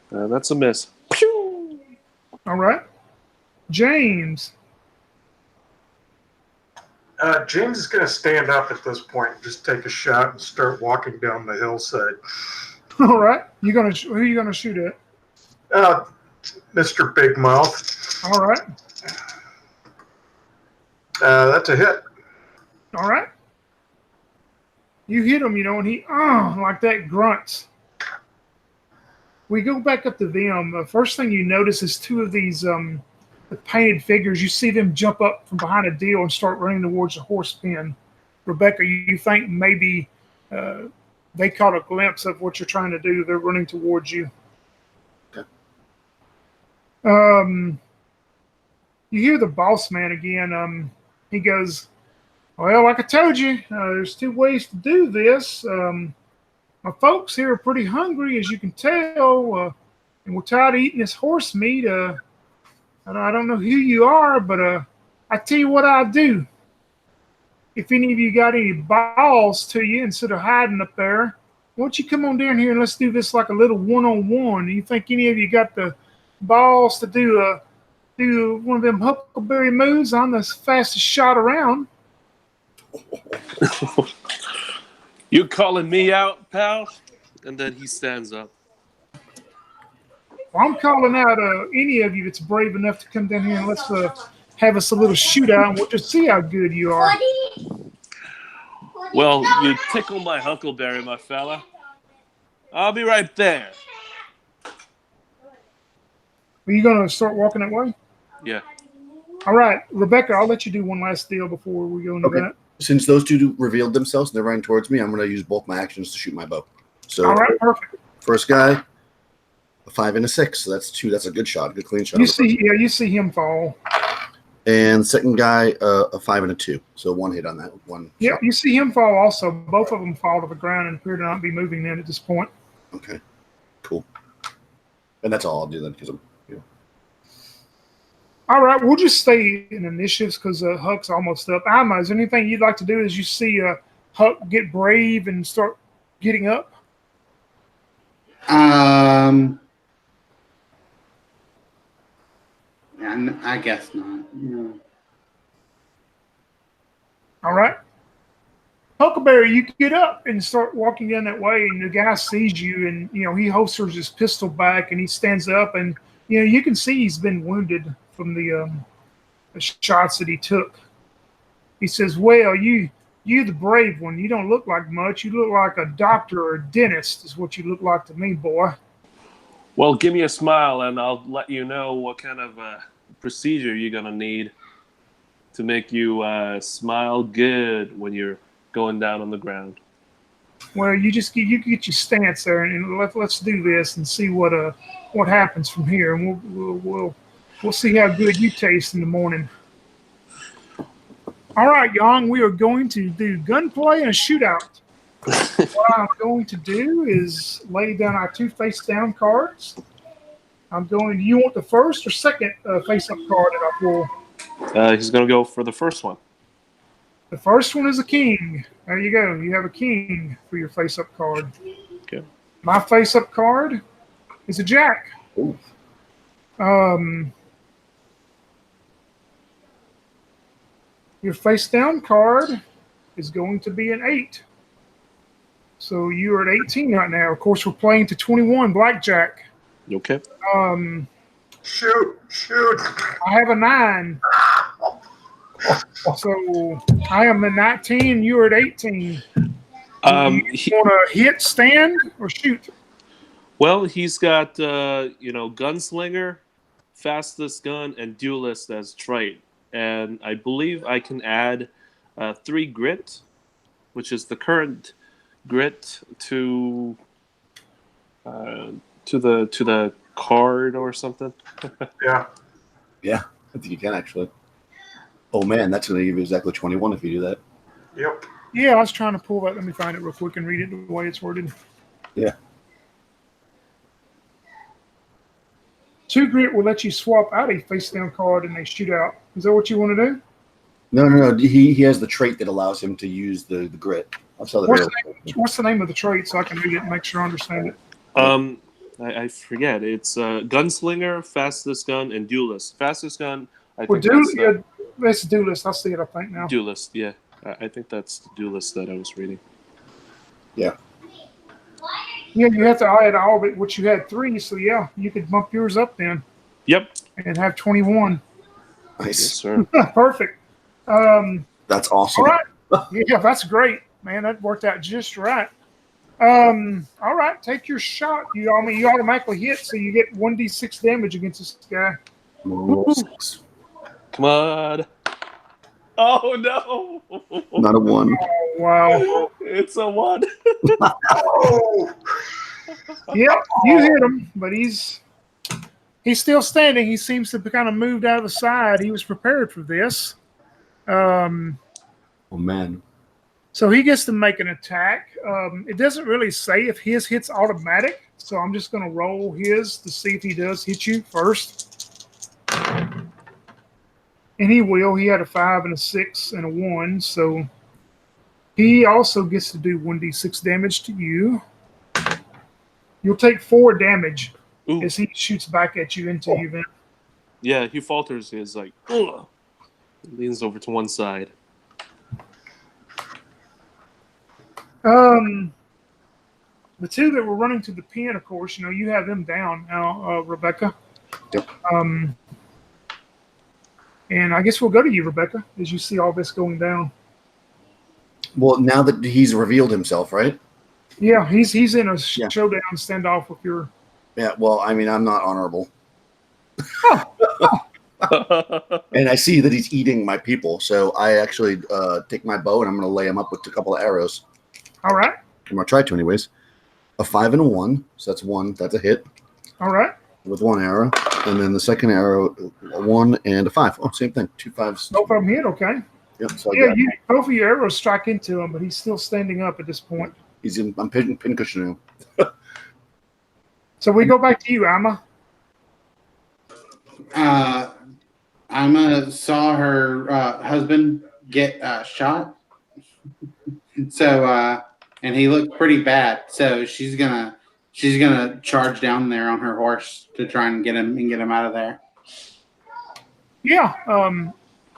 That's a miss. Pew! All right. James. James is going to stand up at this point and just take a shot and start walking down the hillside. All right. Who are you gonna shoot at? Mr. Big Mouth. All right. That's a hit. All right. You hit him, and he like that grunts. We go back up to them. The first thing you notice is two of these the painted figures. You see them jump up from behind a deal and start running towards the horse pen. Rebecca, you think maybe they caught a glimpse of what you're trying to do. They're running towards you. Okay. You hear the boss man again. He goes, "Well, like I told you, there's two ways to do this. My folks here are pretty hungry, as you can tell, and we're tired of eating this horse meat. I don't know who you are, but I tell you what I'll do. If any of you got any balls to you instead of hiding up there, why don't you come on down here and let's do this like a little one-on-one? You think any of you got the balls to do one of them huckleberry moves. I'm the fastest shot around. You calling me out, pal? And then he stands up. Well, I'm calling out any of you that's brave enough to come down here and let's have us a little shootout, and we'll just see how good you are. Well, you tickle my huckleberry, my fella. I'll be right there. Are you going to start walking that way? Yeah. All right, Rebecca, I'll let you do one last deal before we go into that. Since those two revealed themselves and they're running towards me, I'm going to use both my actions to shoot my bow. So, all right, perfect. First guy, a 5 and a 6. So that's 2. That's a good shot, good clean shot. You see him fall. And second guy, a 5 and a 2. So 1 hit on that one. Yeah, shot. you see him fall also. Both of them fall to the ground and appear to not be moving then at this point. Okay, cool. And that's all I'll do then because I'm. All right, we'll just stay in initiatives because Huck's almost up. Alma, is there anything you'd like to do as you see Huck get brave and start getting up? I guess not. No. All right. Huckleberry, you get up and start walking down that way, and the guy sees you, and he holsters his pistol back, and he stands up, and you can see he's been wounded from the shots that he took. He says, "Well, you the brave one. You don't look like much. You look like a doctor or a dentist, is what you look like to me, boy." Well, give me a smile, and I'll let you know what kind of procedure you're gonna need to make you smile good when you're going down on the ground. Well, you get your stance there, and let's do this and see what happens from here, and we'll see how good you taste in the morning. All right, Yang, we are going to do gunplay and a shootout. What I'm going to do is lay down our 2 face-down cards. You want the first or second face-up card that I pull? He's going to go for the first one. The first one is a king. There you go. You have a king for your face-up card. Okay. My face-up card is a jack. Ooh. Your face-down card is going to be an 8. So you are at 18 right now. Of course, we're playing to 21 blackjack. Okay. Shoot. I have a 9. So I am at 19. You are at 18. You want to hit, stand, or shoot? Well, he's got gunslinger, fastest gun, and duelist as trait, and I believe I can add 3 grit, which is the current grit to the card or something. Yeah. Yeah, I think you can actually. Oh man, that's going to give you exactly 21 if you do that. Yep. Yeah, I was trying to pull that. Let me find it real quick and read it the way it's worded. Yeah. 2 grit will let you swap out a face-down card in a shootout. Is that what you want to do? No. He has the trait that allows him to use the grit. I'll tell What's the name of the trait so I can read it and make sure I understand it? I forget. It's gunslinger, fastest gun, and duelist. Fastest gun, I think that's duelist. I see it, I think, now. Duelist, yeah. I think that's the duelist that I was reading. Yeah. Yeah, you have to add all of it, which you had 3, so yeah, you could bump yours up then. Yep. And have 21. Nice. Yes, sir. Perfect. That's awesome. All right. Yeah, that's great. Man, that worked out just right. All right, take your shot. You automatically hit, so you get 1d6 damage against this guy. Come on. Oh, no. Not a 1. Oh, wow. It's a 1. Oh. Yep, you hit him, but he's still standing. He seems to be kind of moved out of the side. He was prepared for this. Oh, man. So he gets to make an attack. It doesn't really say if his hit's automatic, so I'm just going to roll his to see if he does hit you first. And he will. He had a 5 and a 6 and a 1, so he also gets to do 1d6 damage to you. You'll take 4 damage. Ooh. as he shoots back at you into you. Then. Yeah, he falters. He's like, ugh. Leans over to one side. The two that were running to the pen, of course, you have them down now, Rebecca. Yep. And I guess we'll go to you, Rebecca, as you see all this going down. Well, now that he's revealed himself, right? Yeah, he's in a Yeah. showdown standoff with your. Yeah. Well, I mean, I'm not honorable, and I see that he's eating my people. So I actually take my bow and I'm going to lay him up with a couple of arrows. All right. I'm going to try to, anyways. A 5 and a 1, so that's 1. That's a hit. All right. With 1 arrow, and then the second arrow, a 1 and a 5. Oh, same thing. 2 5s. Both of them hit. Okay. Yep. So I Yeah, got both of your arrows strike into him, but he's still standing up at this point. I'm pin cushioning him. So we go back to you, Alma. Ima saw her husband get shot, so and he looked pretty bad. So she's gonna charge down there on her horse to try and get him out of there. Yeah,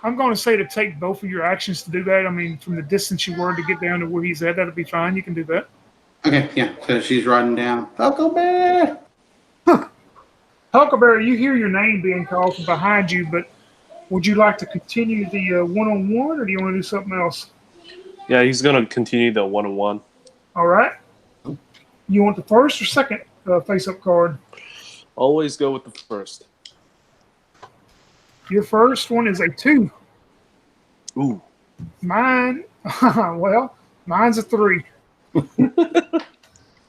I'm going to say to take both of your actions to do that. I mean, from the distance you were to get down to where he's at, that'll be fine. You can do that. Okay, yeah. So she's riding down. Huckleberry. Huckleberry, you hear your name being called from behind you, but would you like to continue the one-on-one, or do you want to do something else? Yeah, he's gonna continue the 1-on-1. All right. You want the first or second face-up card? Always go with the first. Your first one is a 2. Ooh. Mine, well, mine's a 3.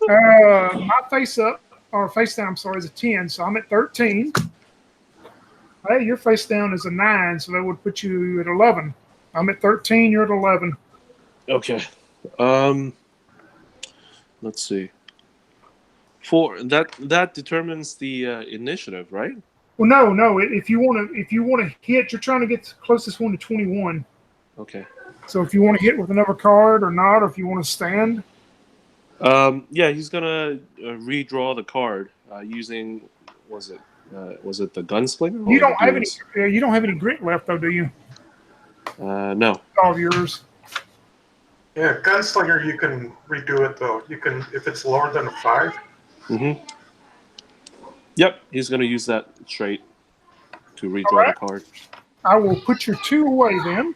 My face-up, or face-down, I'm sorry, is a 10, so I'm at 13. Hey, your face-down is a 9, so that would put you at 11. I'm at 13, you're at 11. Okay. Let's see. For that determines the initiative, right? Well, no. If you want to hit, you're trying to get the closest one to 21. Okay. So if you want to hit with another card or not, or if you want to stand. Yeah, he's gonna redraw the card using was it the gunslinger? You don't have any. You don't have any grit left, though, do you? No. All of yours. Yeah, Gunslinger, you can redo it, though. You can, if it's lower than a 5. Mm-hmm. Yep, he's going to use that trait to redraw the card. I will put your 2 away then.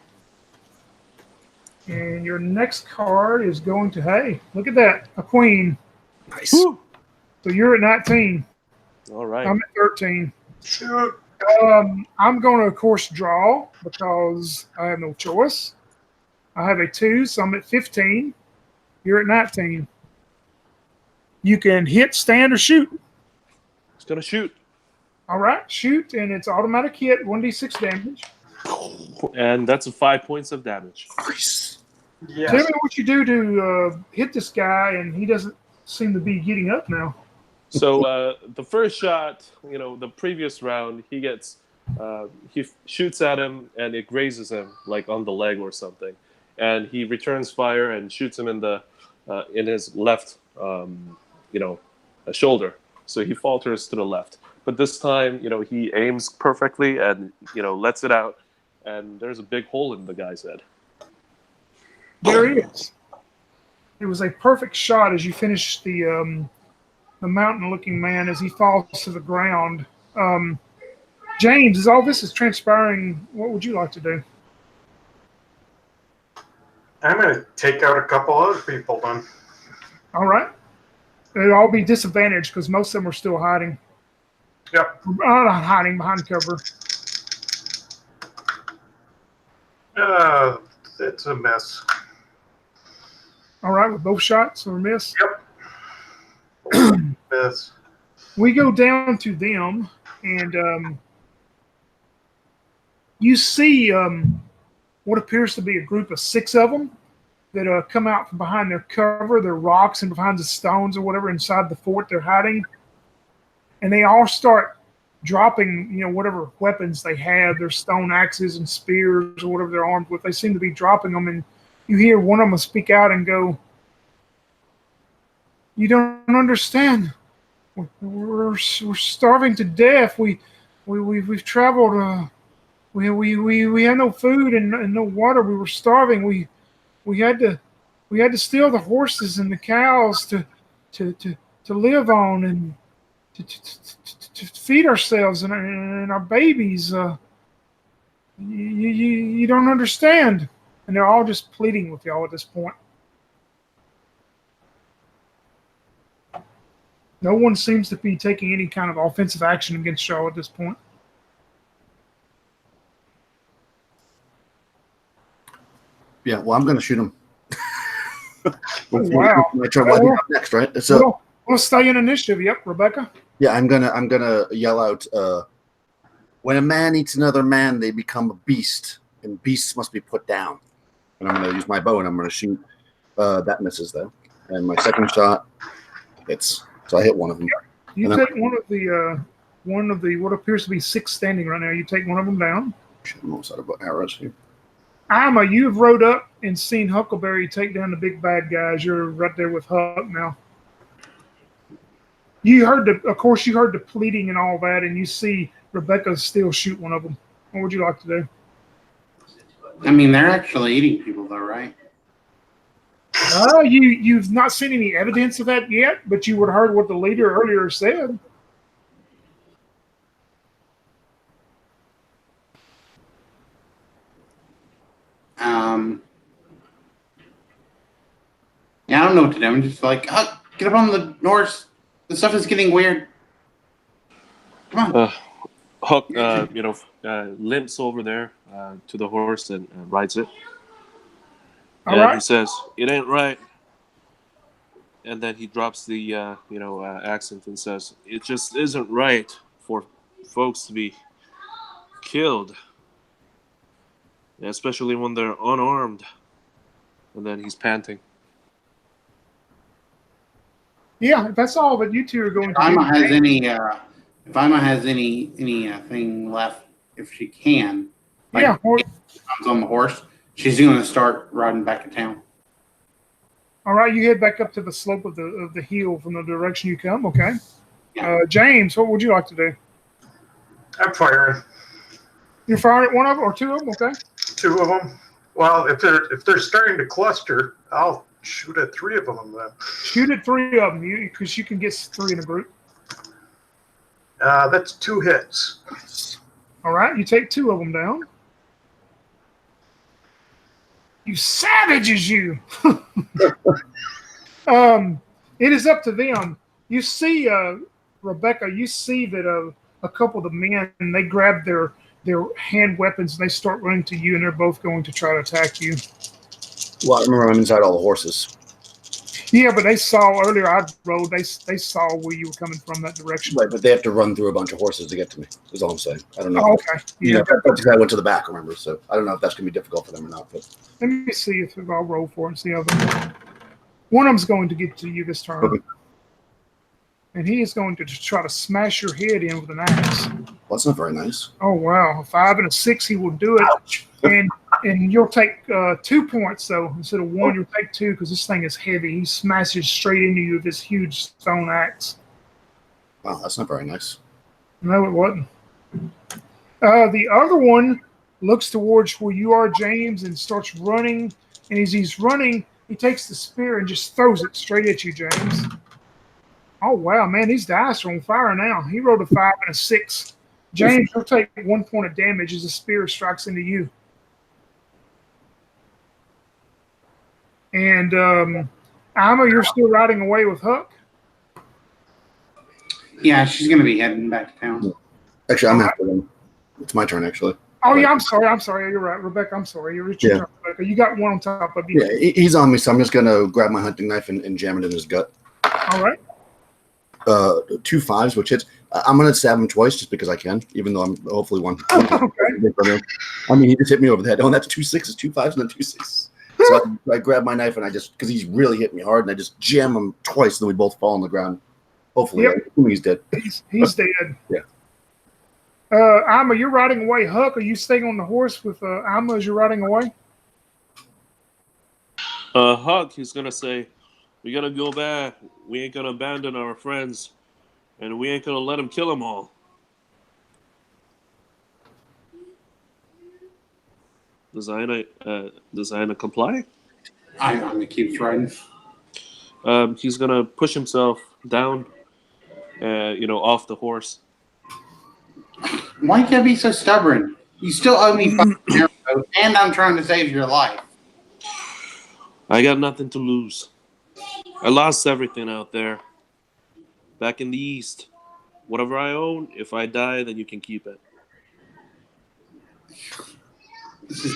And your next card is going to, hey, look at that, a queen. Nice. Woo! So you're at 19. All right. I'm at 13. Shoot. I'm going to, of course, draw because I have no choice. I have a 2, so I'm at 15. You're at 19. You can hit, stand, or shoot. He's going to shoot. All right, shoot, and it's automatic hit, 1d6 damage. And that's 5 points of damage. Nice. Yes. Tell me what you do to hit this guy, and he doesn't seem to be getting up now. So the first shot, the previous round, he gets, he shoots at him, and it grazes him, like on the leg or something. And he returns fire and shoots him in his left, shoulder. So he falters to the left. But this time, he aims perfectly and, lets it out. And there's a big hole in the guy's head. There he is. It was a perfect shot as you finish the mountain-looking man as he falls to the ground. James, as all this is transpiring, what would you like to do? I'm going to take out a couple other people then. All right. They'll all be disadvantaged because most of them are still hiding. Yep. Not hiding, behind cover. It's a mess. All right, with both shots or miss? Yep. Mess. We go down to them, and you see what appears to be a group of 6 of them that come out from behind their cover, their rocks and behind the stones or whatever inside the fort they're hiding. And they all start dropping, whatever weapons they have, their stone axes and spears or whatever they're armed with. They seem to be dropping them, and you hear one of them speak out and go, "You don't understand. we're starving to death. We've traveled. We had no food and no water. We were starving. We had to steal the horses and the cows to to live on and to feed ourselves and our babies. You don't understand. And they're all just pleading with y'all at this point. No one seems to be taking any kind of offensive action against y'all at this point. Yeah, well, I'm going to shoot him. Wow. Next, right? So we'll stay in initiative. Yep, Rebecca. yeah, I'm gonna yell out. When a man eats another man, they become a beast, and beasts must be put down. And I'm gonna use my bow, and I'm gonna shoot. That misses though, and my second shot hits. So I hit one of them. You take one of the what appears to be 6 standing right now. You take one of them down. I'm almost out of arrows here. Alma, you've rode up and seen Huckleberry take down the big bad guys. You're right there with Huck now. Of course, you heard the pleading and all that, and you see Rebecca still shoot one of them. What would you like to do? I mean, they're actually eating people, though, right? You've not seen any evidence of that yet, but you would have heard what the leader earlier said. Yeah, I don't know what to do. I'm just like, get up on the horse. The stuff is getting weird. Come on. Huck, limps over there to the horse and rides it. All and right. He says, "It ain't right." And then he drops the accent and says, "It just isn't right for folks to be killed, especially when they're unarmed." And then he's panting. Yeah, if that's all that you two are going to do. If Ima has anything left, if she can, yeah, comes on the horse, she's going to start riding back to town. All right, you head back up to the slope of the hill from the direction you come. Okay, Yeah. James, what would you like to do? I'm firing. You're firing at one of them or two of them? Okay. 2 of them. Well, if they're starting to cluster, I'll shoot at 3 of them then. Shoot at 3 of them, because you can get 3 in a group. That's 2 hits. All right, you take 2 of them down. You savages, you! It is up to them. You see, Rebecca, you see that a couple of the men, they grab their hand weapons and they start running to you, and they're both going to try to attack you. Well, I remember I'm inside all the horses. Yeah, but they saw earlier I rode. They saw where you were coming from that direction. Right, but they have to run through a bunch of horses to get to me. Is all I'm saying. I don't know. Oh, okay. Yeah. That's I went to the back. Remember, so I don't know if that's gonna be difficult for them or not. But Let me see if I'll roll for it and see how one of them's going to get to you this turn. Okay. And he is going to try to smash your head in with an axe. well, that's not very nice. Oh wow! A 5 and a 6, he will do it. Ouch. And you'll take 2 points though instead of 1. You'll take 2 because this thing is heavy. He smashes straight into you with this huge stone axe. Wow, that's not very nice. No, it wasn't. The other one looks towards where you are, James, and starts running. And as he's running, he takes the spear and just throws it straight at you, James. Oh wow, man, these dice are on fire now. He rolled a 5 and a 6. James, you'll take 1 point of damage as the spear strikes into you. And Ima, you're still riding away with Huck? Yeah, she's going to be heading back to town. Actually, I'm after them. It's my turn, actually. Oh, yeah, I'm sorry. You're right. Rebecca, I'm sorry. You're your turn, Rebecca. You got one on top of you. Yeah, he's on me, so I'm just going to grab my hunting knife and jam it in his gut. All right. 2 5s, which hits. I'm going to stab him twice just because I can, even though I'm hopefully one. Okay. I mean, he just hit me over the head. Oh, and that's 2 6s, 2 5s, and then 2 6s. So I grab my knife and I just, because he's really hit me hard, and I just jam him twice, and then we both fall on the ground. Hopefully, Yep. I'm assuming he's dead. He's dead. Yeah. Ima, you're riding away. Huck, are you staying on the horse with Ima as you're riding away? Huck, he's gonna say, "We gotta go back. We ain't gonna abandon our friends. And we ain't gonna let him kill them all. Does Aina comply? I'm gonna keep riding. He's gonna push himself down, off the horse. Why can't you be so stubborn? You still owe me 5 arrows, and I'm trying to save your life. I got nothing to lose. I lost everything out there. Back in the East. Whatever I own, if I die, then you can keep it. This is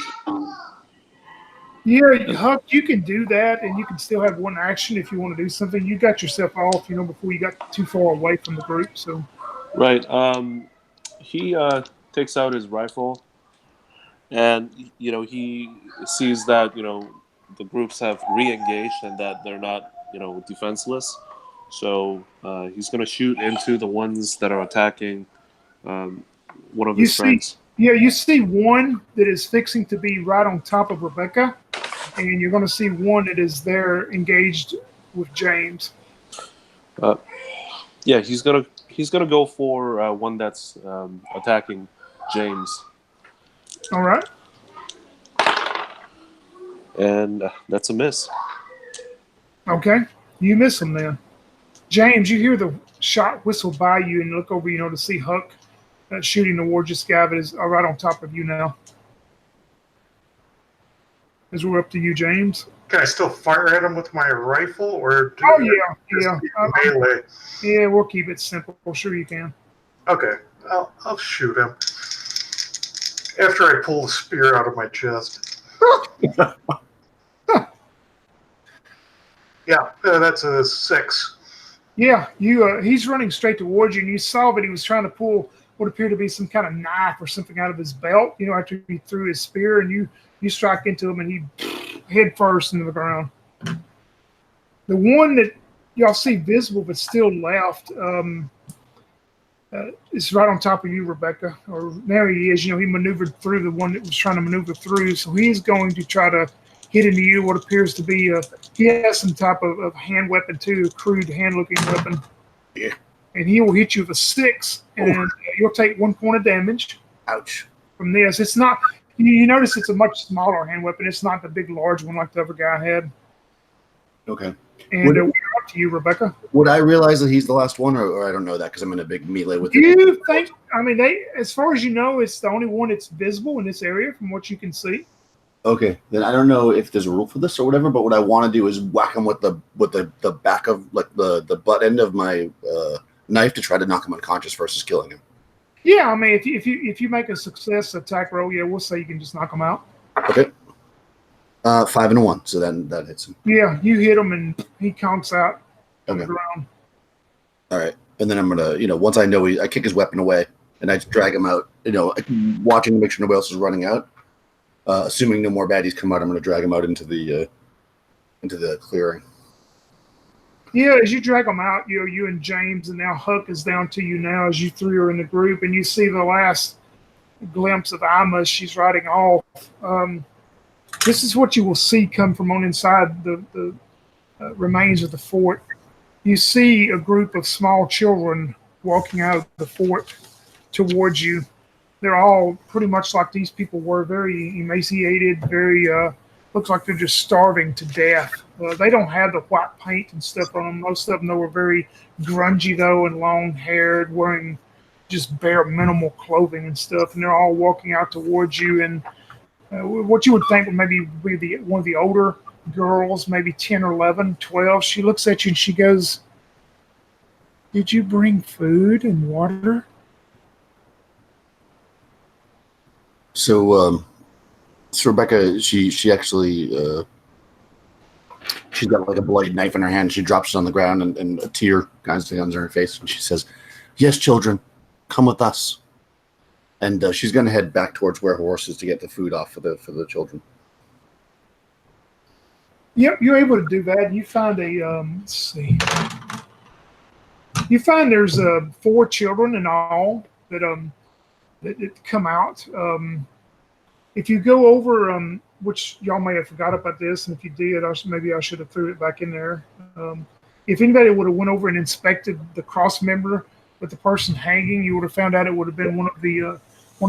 Yeah, Huck, you can do that, and you can still have one action if you want to do something. You got yourself off, before you got too far away from the group. So, Right. He takes out his rifle, and he sees that the groups have re-engaged and that they're not defenseless. So he's gonna shoot into the ones that are attacking one of you his see, friends. you see one that is fixing to be right on top of Rebecca, and you're going to see one that is there engaged with James. Yeah, he's gonna go for one that's attacking James, All right. and that's a miss. Okay. You miss him then. James, you hear the shot whistle by you and look over, to see Huck shooting towards this guy that is right on top of you now. As we're up to you, James. Can I still fire at him with my rifle, or do Oh, I yeah. just keep melee? Yeah, we'll keep it simple. Sure you can. Okay, I'll shoot him after I pull the spear out of my chest. Yeah, that's a 6. Yeah, he's running straight towards you, and you saw that he was trying to pull what appeared to be some kind of knife or something out of his belt, after he threw his spear, and you strike into him, and he head first into the ground. The one that y'all see visible but still left is right on top of you, Rebecca. Or there he is. He maneuvered through the one that was trying to maneuver through, so he's going to try to hit into you what appears to be he has some type of hand weapon too, a crude hand-looking weapon. Yeah. And he will hit you with a 6, and you'll take 1 point of damage. Ouch. From this. It's not. You notice it's a much smaller hand weapon. It's not the big, large one like the other guy had. Okay. And we're up to you, Rebecca. Would I realize that he's the last one, or I don't know that because I'm in a big melee with him? You think? I mean, as far as you know, it's the only one that's visible in this area from what you can see. Okay, then I don't know if there's a rule for this or whatever, but what I want to do is whack him with the back of the butt end of my knife to try to knock him unconscious versus killing him. Yeah, I mean, if you make a success attack roll, yeah, we'll say you can just knock him out. Okay. 5 and a 1, so then that hits him. Yeah, you hit him and he conks out on the Okay. ground. All right, and then I'm gonna, once I know I kick his weapon away and I drag him out, watching to make sure nobody else is running out. Assuming no more baddies come out, I'm gonna drag him out into the clearing. Yeah, as you drag them out, you and James, and now Huck is down to you now as you three are in the group, and you see the last glimpse of Ima as she's riding off. This is what you will see come from on inside the remains of the fort. You see a group of small children walking out of the fort towards you. They're all pretty much like these people were, very emaciated, very looks like they're just starving to death. They don't have the white paint and stuff on them. Most of them, though, are very grungy, though, and long-haired, wearing just bare minimal clothing and stuff. And they're all walking out towards you. And what you would think would maybe be one of the older girls, maybe 10 or 11, 12, she looks at you and she goes, "Did you bring food and water?" So Rebecca, she actually she's got like a bloody knife in her hand. She drops it on the ground, and a tear comes on her face, and she says, "Yes, children, come with us." And she's going to head back towards where horse is to get the food off for the children. Yep, you're able to do that. You find let's see. You find there's 4 children in all that come out. If you go over, which y'all may have forgot about this, and if you did, maybe I should have threw it back in there. if anybody would have went over and inspected the cross member with the person hanging, you would have found out it would have been one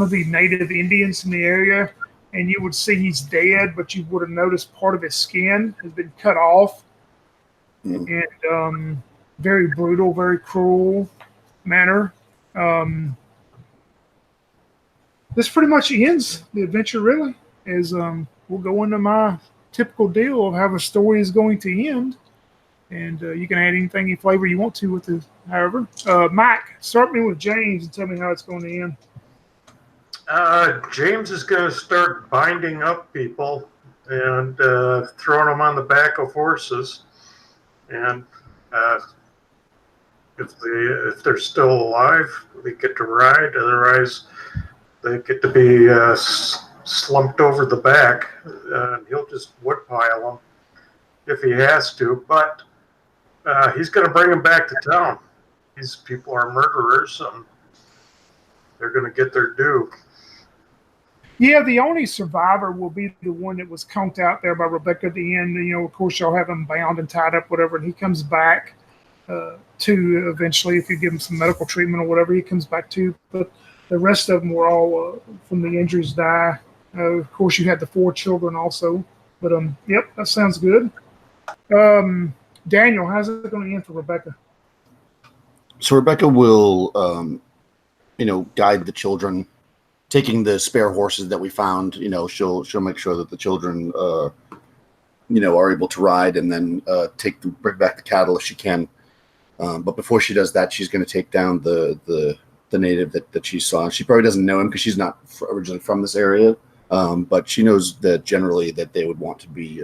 of the native Indians in the area, and you would see he's dead, but you would have noticed part of his skin has been cut off, and very brutal, very cruel manner. This pretty much ends the adventure, really, as we'll go into my typical deal of how the story is going to end. And you can add anything, any flavor you want to with it, however. Mike, start me with James and tell me how it's going to end. James is going to start binding up people and throwing them on the back of horses. And if they're still alive, they get to ride. Otherwise, they get to be slumped over the back. And he'll just woodpile them if he has to. But he's going to bring them back to town. These people are murderers, and they're going to get their due. Yeah, the only survivor will be the one that was conked out there by Rebecca at the end. You know, of course, y'all have him bound and tied up, whatever, and he comes back to eventually, if you give him some medical treatment or whatever, he comes back to. But the rest of them were all from the injuries die. Of course, you had the 4 children also. But yep, that sounds good. Daniel, how's it going to end for Rebecca? So Rebecca will, guide the children, taking the spare horses that we found. You know, she'll make sure that the children, are able to ride, and then bring back the cattle if she can. But before she does that, she's going to take down the native that she saw. She probably doesn't know him because she's not originally from this area, but she knows that generally that they would want to be,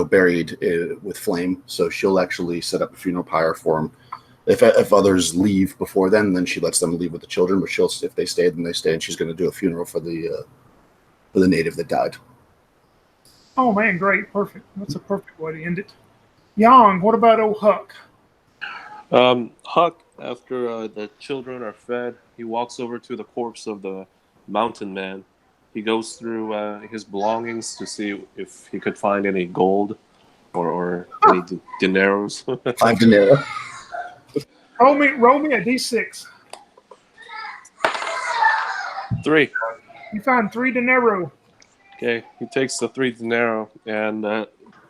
buried with flame. So she'll actually set up a funeral pyre for him. If others leave before then she lets them leave with the children. But if they stay, then they stay, and she's going to do a funeral for the native that died. Oh man, great, perfect. That's a perfect way to end it. Yang, what about old Huck? Huck, after the children are fed, he walks over to the corpse of the mountain man. He goes through his belongings to see if he could find any gold or any dineros. 5 dinero. Roll me a D6. 3. You find 3 dinero. Okay, he takes the 3 dinero and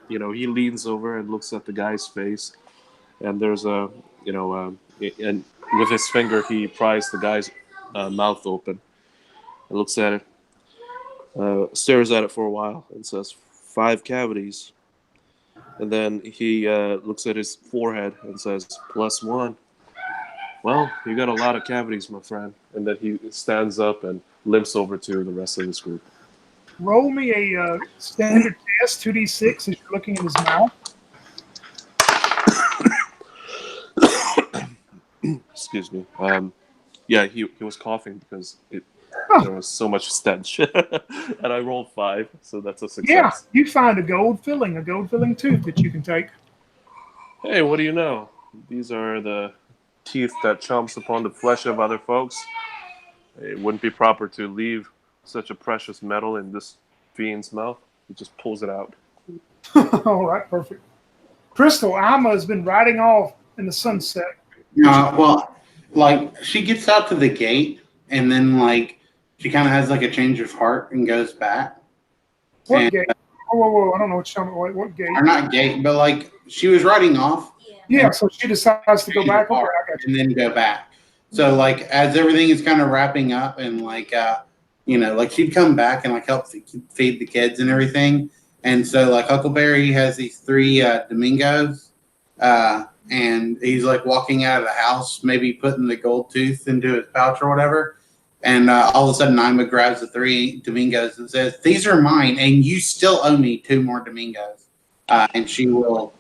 he leans over and looks at the guy's face, and there's and with his finger he pries the guy's mouth open and looks at it, stares at it for a while and says 5 cavities, and then he looks at his forehead and says +1. Well, you got a lot of cavities, my friend. And then he stands up and limps over to the rest of his group. Roll me a standard test, 2D6, as you're looking at his mouth. Excuse me. Yeah, he was coughing because there was so much stench. And I rolled 5, so that's a success. Yeah, you find a gold filling tooth that you can take. Hey, what do you know? These are the teeth that chomps upon the flesh of other folks. It wouldn't be proper to leave such a precious metal in this fiend's mouth. He just pulls it out. All right, perfect. Crystal, Alma has been riding off in the sunset. She gets out to the gate, and then she kind of has a change of heart and goes back. What gate? Whoa! I don't know what you're talking about. What gate? Or not gate, but she was riding off. Yeah, so she decides to go back. Okay, I got you. And then go back. So as everything is kind of wrapping up, and she'd come back and help feed the kids and everything. And so Huckleberry has these 3 Domingos, and he's walking out of the house, maybe putting the gold tooth into his pouch or whatever. And all of a sudden, Ima grabs the 3 Domingos and says, "These are mine, and you still owe me 2 more Domingos." And she will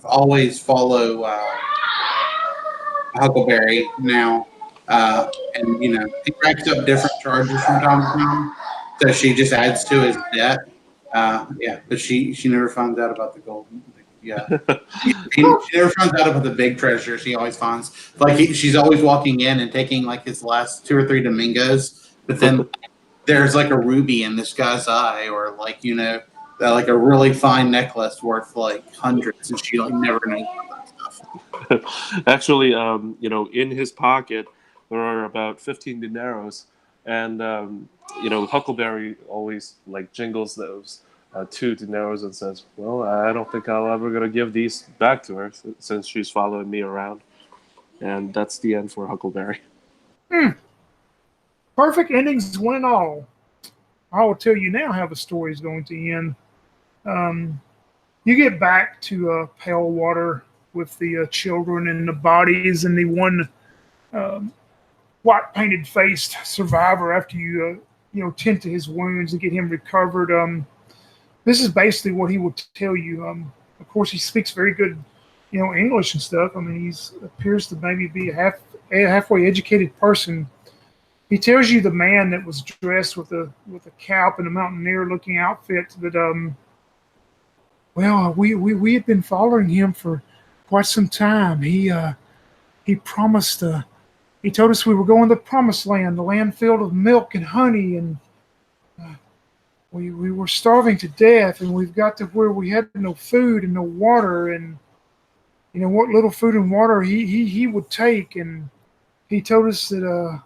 always follow Huckleberry now. And, he racks up different charges from time to time. So she just adds to his debt. But she never finds out about the gold. Yeah. She never finds out about the big treasure she always finds. She's always walking in and taking his last 2 or 3 Domingos. But then there's a ruby in this guy's eye, or a really fine necklace worth hundreds, and she never knows about that stuff. Actually, in his pocket there are about 15 dineros, and Huckleberry always like jingles those 2 dineros and says, "Well, I don't think I'll ever gonna give these back to her since she's following me around." And that's the end for Huckleberry. Hmm. Perfect endings, one and all. I will tell you now how the story is going to end. Um, you get back to Palewater with the children and the bodies and the one um, white painted faced survivor after you tend to his wounds and get him recovered. This is basically what he will tell you. Of course, he speaks very good, English and stuff. I mean, he appears to maybe be a halfway educated person. He tells you the man that was dressed with a cap and a mountaineer looking outfit that well, we had been following him for quite some time. He promised. He told us we were going to the promised land, the land filled with milk and honey, and we were starving to death. And we've got to where we had no food and no water, and what little food and water he would take. And he told us that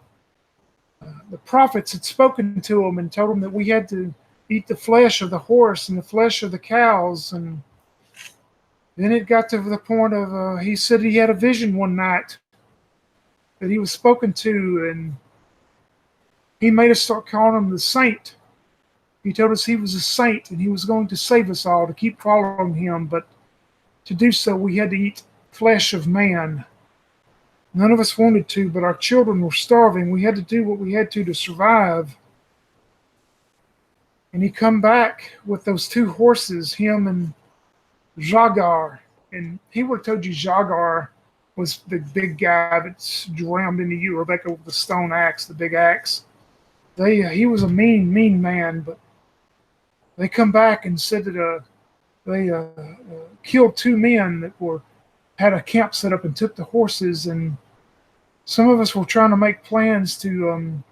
the prophets had spoken to him and told him that we had to eat the flesh of the horse and the flesh of the cows. And then it got to the point of he said he had a vision one night that he was spoken to, and he made us start calling him the saint. He told us he was a saint and he was going to save us all to keep following him, but to do so we had to eat flesh of man. None of us wanted to, but our children were starving. We had to do what we had to survive. And he come back with those 2 horses, him and Jagar. And he would have told you Jagar was the big guy that's drowned into you, Rebecca, with the stone axe, the big axe. He was a mean man, but they come back and said that they killed 2 men that had a camp set up and took the horses, and some of us were trying to make plans to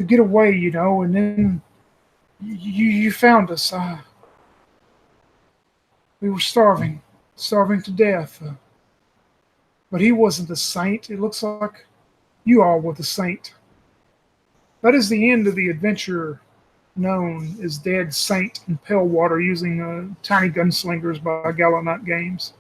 get away, and then you found us. We were starving to death. But he wasn't the saint. It looks like you all were the saint. That is the end of the adventure known as Dead Saint in Palewater using Tiny Gunslingers by Gallant Games.